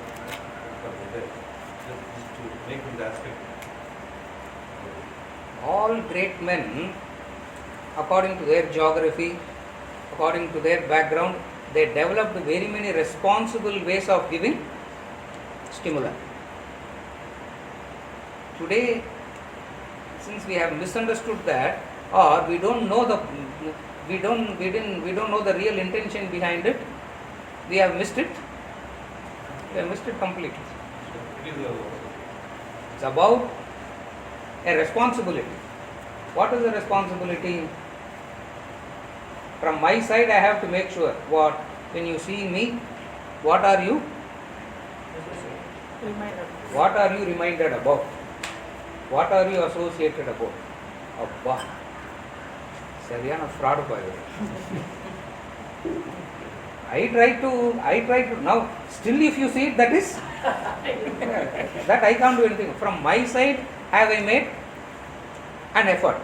just to make this aspect. All great men, according to their geography, according to their background, they developed very many responsible ways of giving stimuli. Today, since we have misunderstood that, or we don't know the real intention behind it, we have missed it. We have missed it completely. It's about a responsibility. What is the responsibility? From my side, I have to make sure when you see me, what are you reminded about? What are you associated about? Abba. Sariyana fraud by I try to now still if you see it, that is that I can't do anything. From my side, have I made an effort?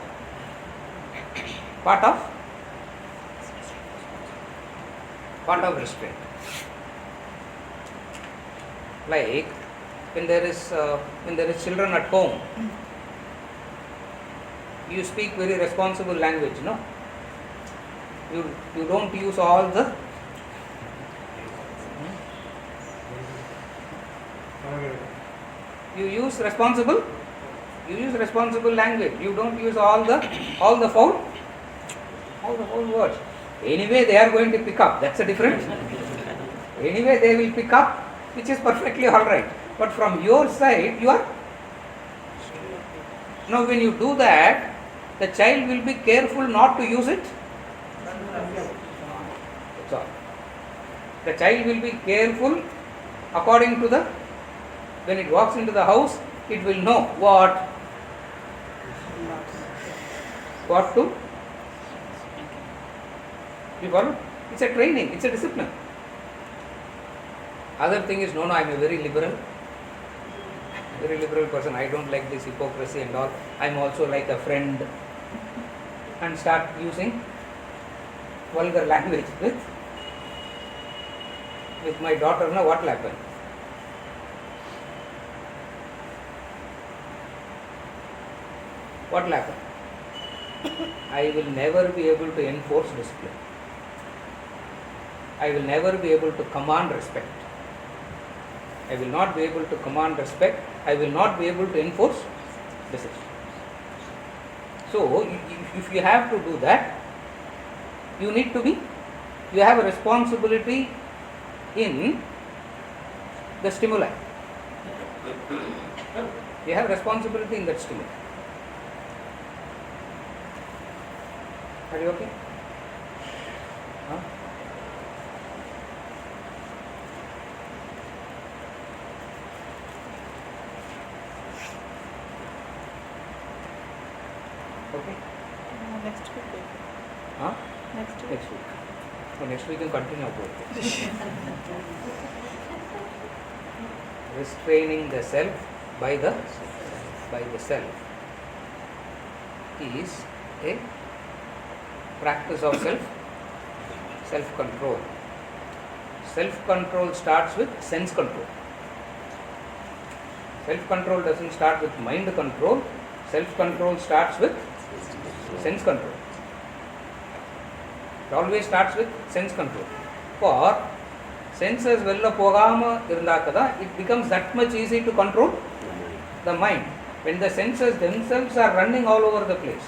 Part of restraint. Like when there is children at home, you speak very responsible language, no? You don't use all the you use responsible language. You don't use all the foul words. Anyway, they are going to pick up. That's a difference. Anyway, they will pick up, which is perfectly all right. But from your side, you are. Now, when you do that, the child will be careful not to use it. That's all. The child will be careful according to when it walks into the house, it will know what to. You follow? It's a training, it's a discipline. Other thing is, no, I am a very liberal person. I don't like this hypocrisy and all. I am also like a friend. And start using vulgar language with my daughter. Now what will happen? What will happen? I will never be able to enforce discipline. I will never be able to command respect. I will not be able to command respect. I will not be able to enforce discipline. So, if you have to do that, you have a responsibility in the stimuli. You have responsibility in that stimuli. Are you okay? Huh? Okay? Next week. Huh? Next week. Next week. So next week you can continue about it. Restraining the self by the self is a practice of self-control. Self-control starts with sense control. Self-control doesn't start with mind control. Self-control starts with sense control. It always starts with sense control. For senses vella pogama irundakada, it becomes that much easy to control the mind. When the senses themselves are running all over the place,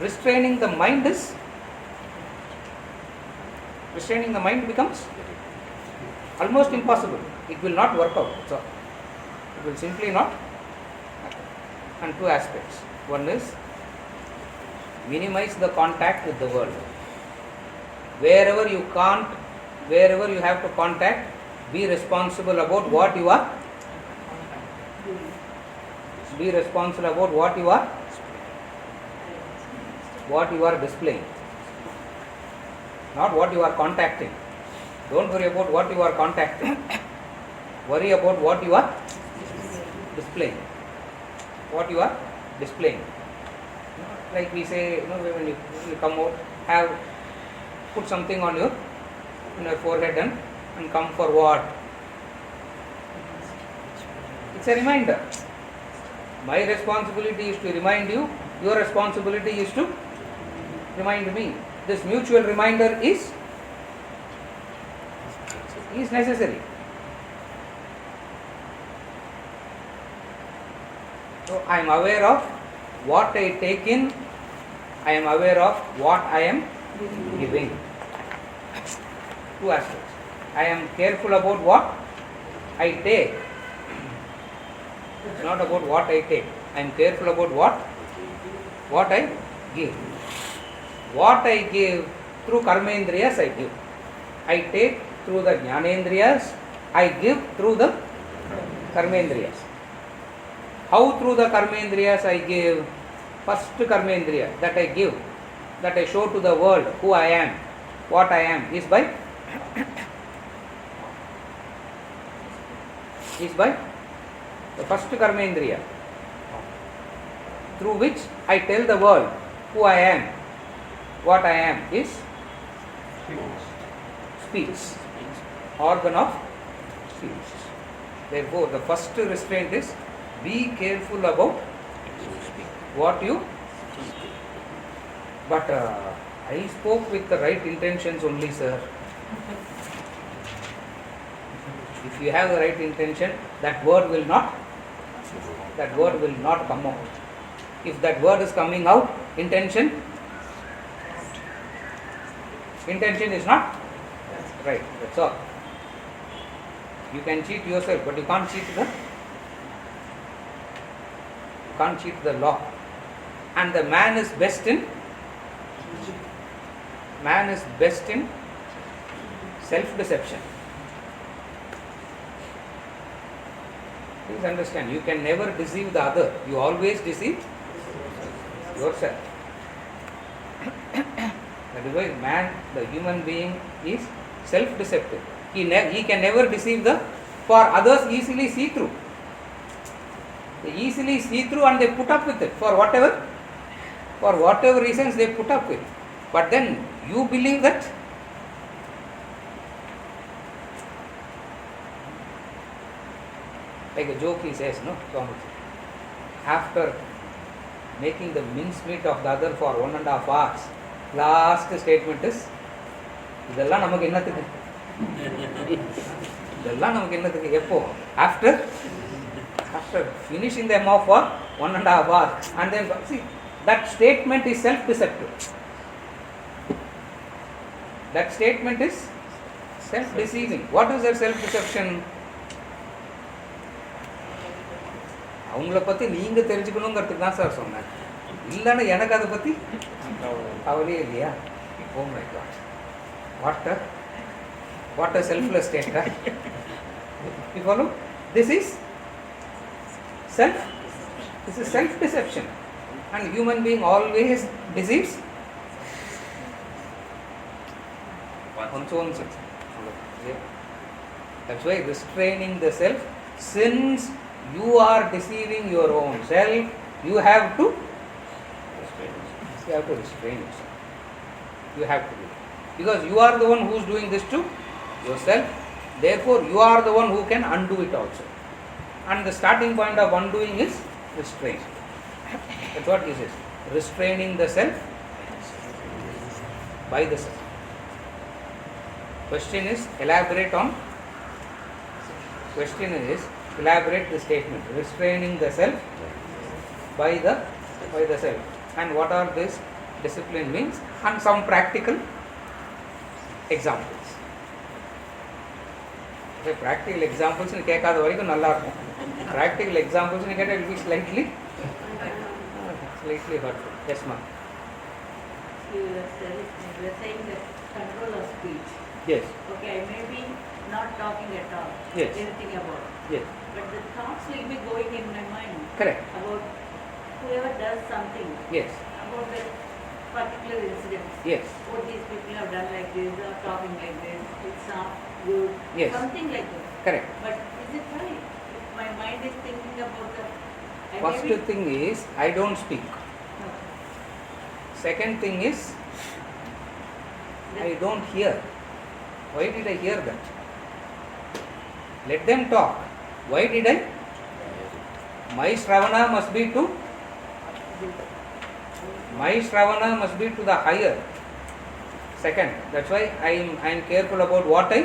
restraining the mind becomes almost impossible. It will not work out. So it will simply not happen. And two aspects. One is minimize the contact with the world. Wherever you have to contact, be responsible about what you are. Be responsible about what you are displaying, not what you are contacting. Don't worry about what you are contacting. Worry about what you are displaying. What you are displaying. Like we say, when you come out, put something on your forehead and come for what? It's a reminder. My responsibility is to remind you. Your responsibility is to remind me. This mutual reminder is necessary. So I am aware of what I take in. I am aware of what I am giving. Two aspects. I am careful about what I take. It's not about what I take. I am careful about what I give. What I give through karmendriyas I give. I take through the jnanendriyas. I give through the karmendriyas. How through the karmendriyas I give? First karmendriya that I give, that I show to the world who I am, what I am, is by the first karmendriya, through which I tell the world who I am, what I am, is speech, organ of speech. Therefore, the first restraint is be careful about what you speak. But I spoke with the right intentions only, sir. If you have the right intention, that word will not come out. If that word is coming out, intention is not right. That's all. You can cheat yourself, but you can't cheat the law. And the man is best in self-deception. Please understand, you can never deceive the other. You always deceive yourself. That is why the human being is self-deceptive. He can never deceive for others easily see through. They easily see through and they put up with it for whatever reasons they put up with. But then you believe that like a joke he says, no? After making the mincemeat of the other for 1.5 hours, last statement is, இதெல்லாம் நமக்கு என்னத்துக்கு எப்போ after finishing them off for 1.5 hours, and then see, that statement is self-deceptive. That statement is self-deceiving. What is that self-deception? அவங்கள பற்றி நீங்கள் தெரிஞ்சுக்கணுங்கிறதுக்கு தான் sir சொன்னேன். இல்லைன்னா எனக்கு அதை பற்றி கவலையே இல்லையா? Oh my God. What a selfless state, right? You follow? This is self-deception. And human being always deceives one's own self. Yeah. That's why restraining the self, since you are deceiving your own self, you have to restrain yourself. You have to do it. Because you are the one who is doing this to yourself. Therefore, you are the one who can undo it also. And the starting point of undoing is restraint. That's what he says. Restraining the self by the self. Question is, elaborate the statement. Restraining the self by the self. And what are this discipline means? And some practical examples. Okay, practical examples in கேட்காத வரைக்கும் நல்லா இருக்கும். Practical examples in கேட்டா it will be slightly hurtful. Yes, ma'am. You were saying that control of speech. Yes. Okay, I may be not talking at all. Yes. Anything about it. Yes. But the thoughts will be going in my mind. Correct. About whoever does something. Yes. About that particular incident. Yes. What these people have done like this or talking like this. It's not good. Yes. Something like that. Correct. But is it right? If my mind is thinking about that. First thing is, I don't speak. No. Second thing is, I don't hear. Why did I hear that? Let them talk. Why did I? My Shravana must be to the higher. Second, that's why I am careful about what I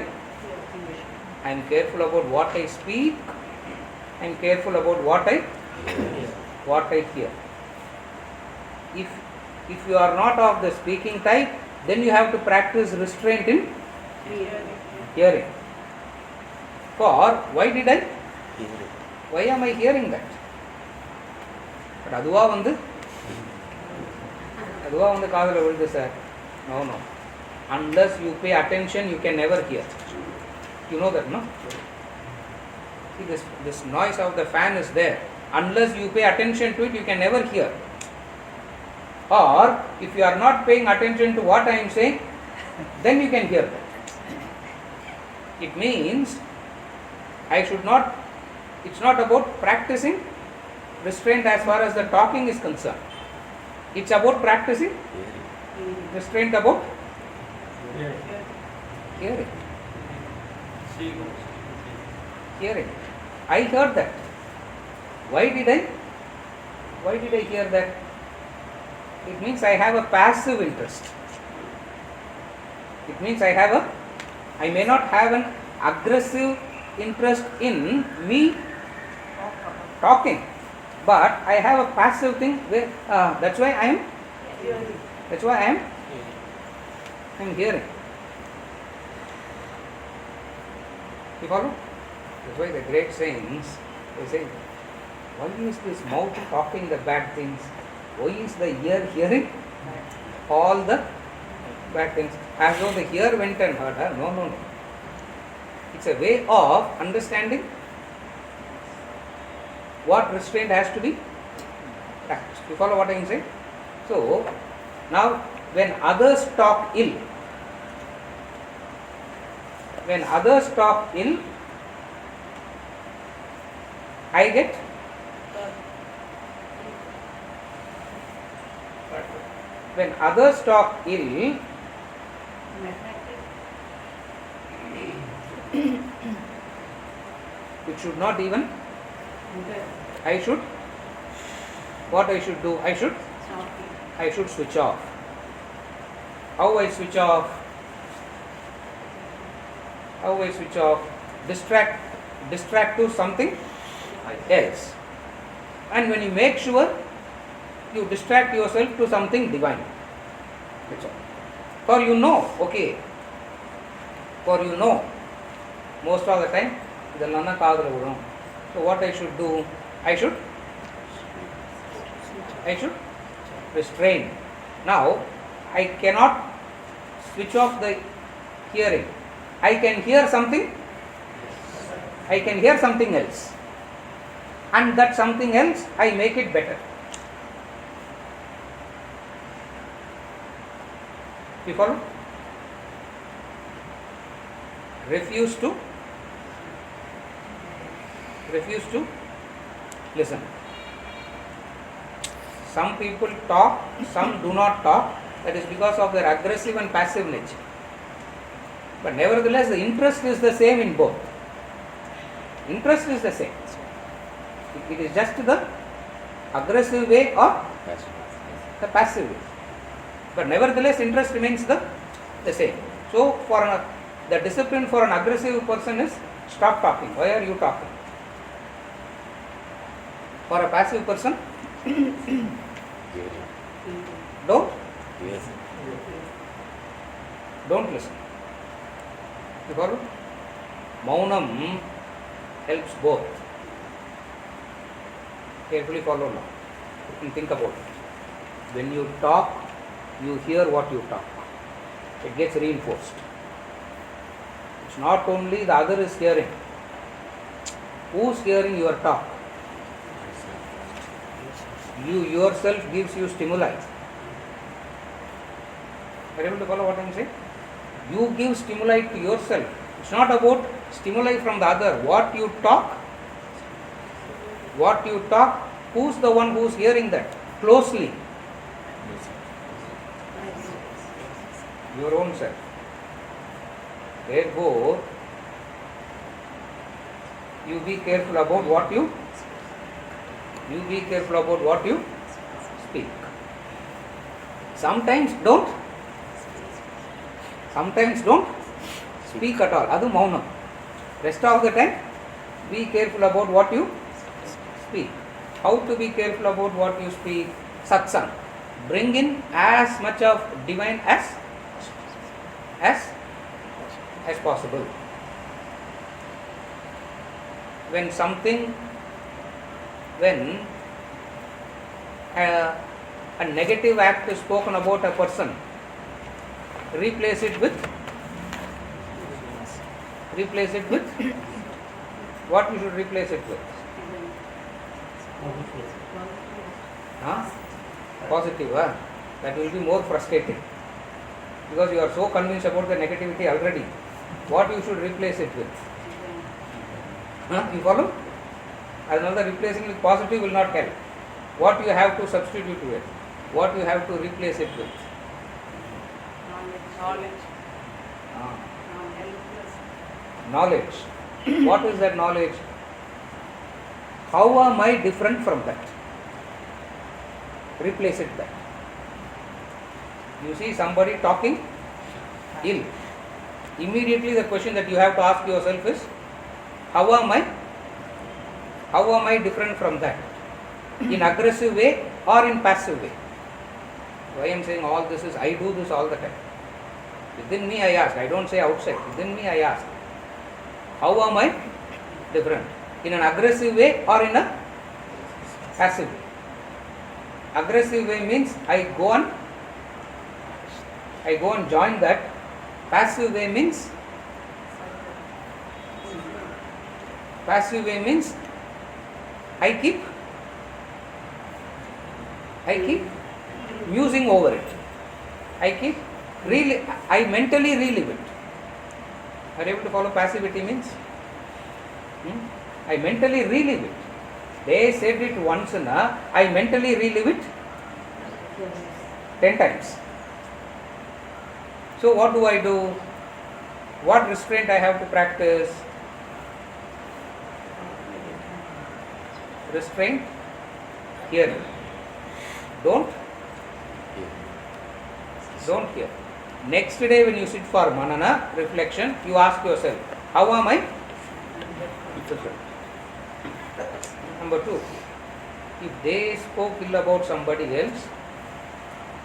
am careful about what I speak. I am careful about what I hear. If you are not of the speaking type, then you have to practice restraint in hearing. For why did I? Why am I hearing that? But அதுவா வந்து காதுல விழுது sir. No. Unless you pay attention, you can never hear. You know that, no? See, this noise of the fan is there. Unless you pay attention to it, you can never hear. Or if you are not paying attention to what I am saying, then you can hear that. It means it's not about practicing restraint as far as the talking is concerned. It's about practicing restraint about hearing. I heard that. Why did I hear that? It means I have a passive interest. It means I may not have an aggressive interest in me talking, but I have a passive thing where that's why I am hearing. You follow? That's why the great sayings, they say, why is this mouth talking the bad things? Why is the ear hearing all the bad things? As though the ear went and heard her. No. It's a way of understanding what restraint has to be practiced. You follow what I am saying? So, now when others talk ill, I get when others talk ill, it should not even. What I should do? I should switch off. How I switch off? Distract to something else. And when you make sure, you distract yourself to something divine. That's all. For you know, most of the time, இதெல்லாம் தான் காதுல விழும். So what I should do? I should restrain. Now, I cannot switch off the hearing. I can hear something else. And that something else, I make it better. You follow? Refuse to listen. Some people talk, some do not talk. That is because of their aggressive and passive nature. But nevertheless, the interest is the same in both. Interest is the same. It is just the aggressive way or the passive way. But nevertheless, interest remains the same. So, the discipline for an aggressive person is stop talking. Why are you talking? For a passive person, don't listen. You follow? Maunam helps both. Carefully follow now. And think about it. When you talk, you hear what you talk. It gets reinforced. It's not only the other is hearing. Who's hearing your talk? You yourself gives you stimuli. Are you able to follow what I am saying? You give stimuli to yourself. It's not about stimuli from the other. What you talk, who's the one who's hearing that closely? Your own self. Therefore, you be careful about what you speak. Sometimes don't speak at all. Adu maunam. Rest of the time, be careful about what you speak. How to be careful about what you speak? Satsang. Bring in as much of divine as possible. When a negative act is spoken about a person, replace it with what you should replace it with? Positive. That will be more frustrating because you are so convinced about the negativity already. What you should replace it with? You follow? Another replacing with positive will not help. What you have to substitute with? What you have to replace it with? Knowledge. What is that knowledge? How am I different from that? Replace it that. You see somebody talking ill. Immediately the question that you have to ask yourself is, how am I different from that? In aggressive way or in passive way? Why I am saying all this is, I do this all the time. Within me I ask, I don't say outside. Within me I ask, how am I different? In an aggressive way or in a passive way? Aggressive way means I go and join that. Passive way means I keep musing over it. I mentally relive it. Are you able to follow passivity means? I mentally relive it. They said it once I mentally relive it 10 times. So what do I do? What restraint I have to practice? Restraint, hearing. Don't hear. Next day when you sit for manana, reflection, you ask yourself, how am I? Number 2, if they spoke ill about somebody else,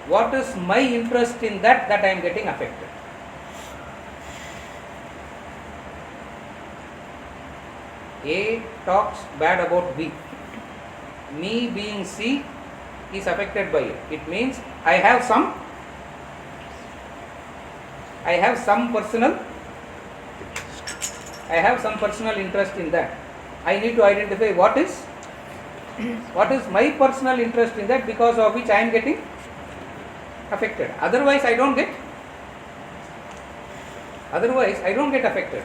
what is my interest in that I am getting affected? A talks bad about B. Me being C is affected by it. It means I have some personal interest in that. I need to identify what is my personal interest in that, because of which I am getting affected. Otherwise I don't get Otherwise, I don't get affected.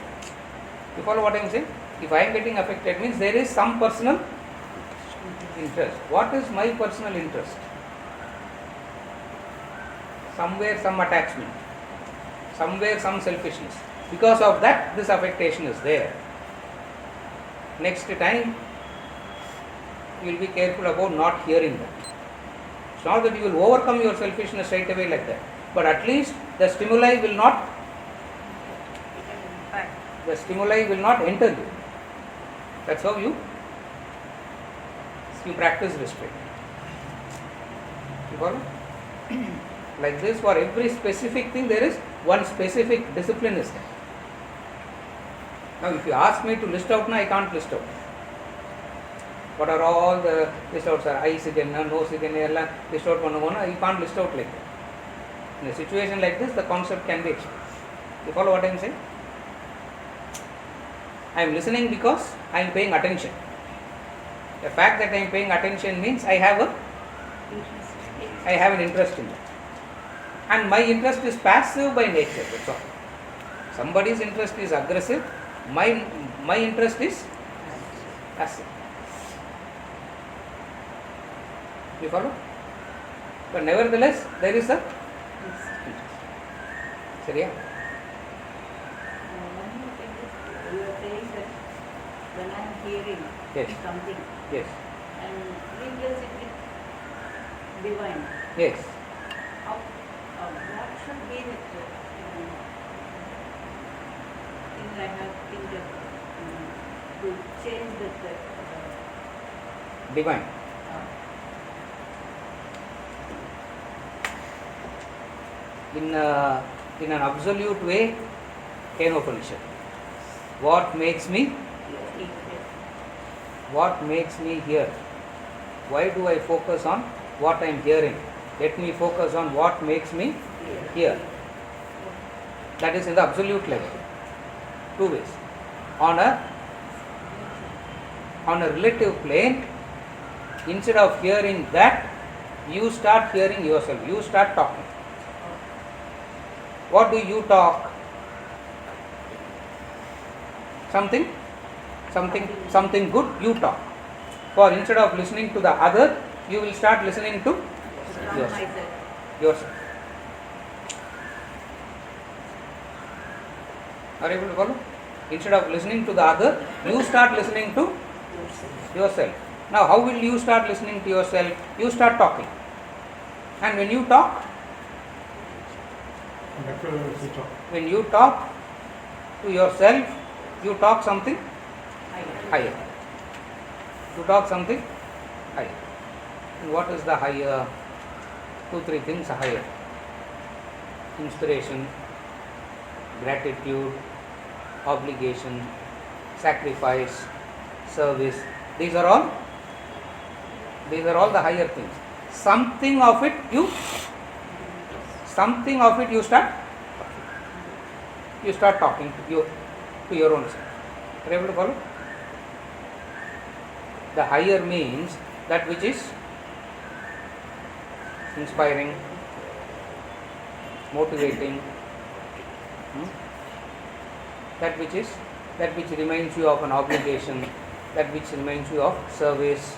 You follow what I am saying? If I am getting affected, means there is some personal interest. What is my personal interest? Somewhere some attachment, somewhere some selfishness. Because of that, this affectation is there. Next time, you will be careful about not hearing that. It's not that you will overcome your selfishness straight away like that, but at least the stimuli will not enter you. That's how you practice restraint. You follow? Like this, for every specific thing, there is one specific discipline is there. Now, if you ask me to list out now, I can't list out. What are all the list outs are? Eye signal, nose signal, list out one, you can't list out like that. In a situation like this, the concept can be explained. You follow what I am saying? I am listening because I am paying attention. The fact that I am paying attention means I have an interest in that. And my interest is passive by nature, that's all. Somebody's interest is aggressive, my interest is passive. You follow? But nevertheless, there is a interest. Seriya? One more thing is, you are saying that when I am hearing Yes. something Yes. and replace it with divine, Yes. what should be the thing I have to think of to change that? Divine. In an absolute way, Kenopanishad. What makes me hear? Why do I focus on what I am hearing? Let me focus on what makes me hear. That is in the absolute level. Two ways. On a relative plane, instead of hearing that, you start hearing yourself. You start talking. What do you talk? Something good you talk. For instead of listening to the other, you will start listening to yourself. Are you able to follow? Instead of listening to the other, you start listening to yourself. Now, how will you start listening to yourself? You start talking. And when you talk to yourself, you talk something higher. You talk something higher. And what is the higher? 2-3 things are higher. Inspiration, gratitude, obligation, sacrifice, service. These are all the higher things. Something of it you start talking to your own self. Are you able to follow? The higher means that which is inspiring, motivating, that which reminds you of an obligation, that which reminds you of service.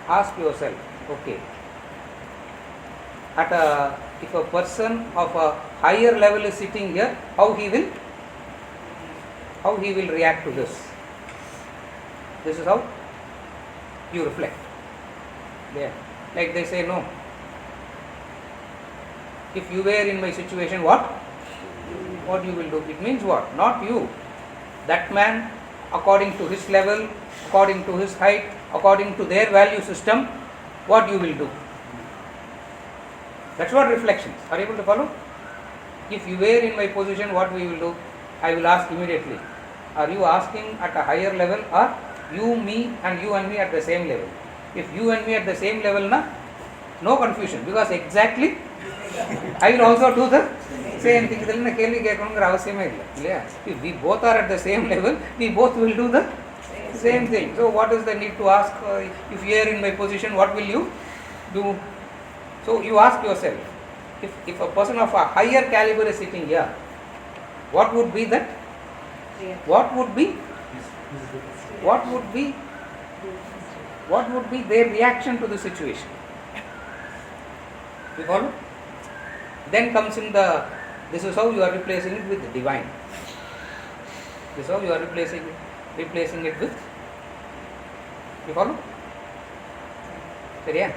Ask yourself, okay, if a person of a higher level is sitting here, how he will react to this? This is how you reflect. There, like they say, no. If you were in my situation, what you will do? It means what? Not you. That man, according to his level, according to his height, according to their value system, what you will do? That's what reflections. Are you able to follow? If you were in my position, what we will do? I will ask immediately. Are you asking at a higher level, or you, me, and you and me at the same level? If you and me at the same level, no confusion, because exactly I will also do the same thing. If we both are at the same level, we both will do the same thing. So what is the need to ask, if you are in my position, what will you do? So you ask yourself, if a person of a higher caliber is sitting here, what would be that? Reaction. What would be? What would be? What would be their reaction to the situation? You follow? Then comes in the, this is how you are replacing it with the divine. This is how you are replacing it with, you follow? சரியா?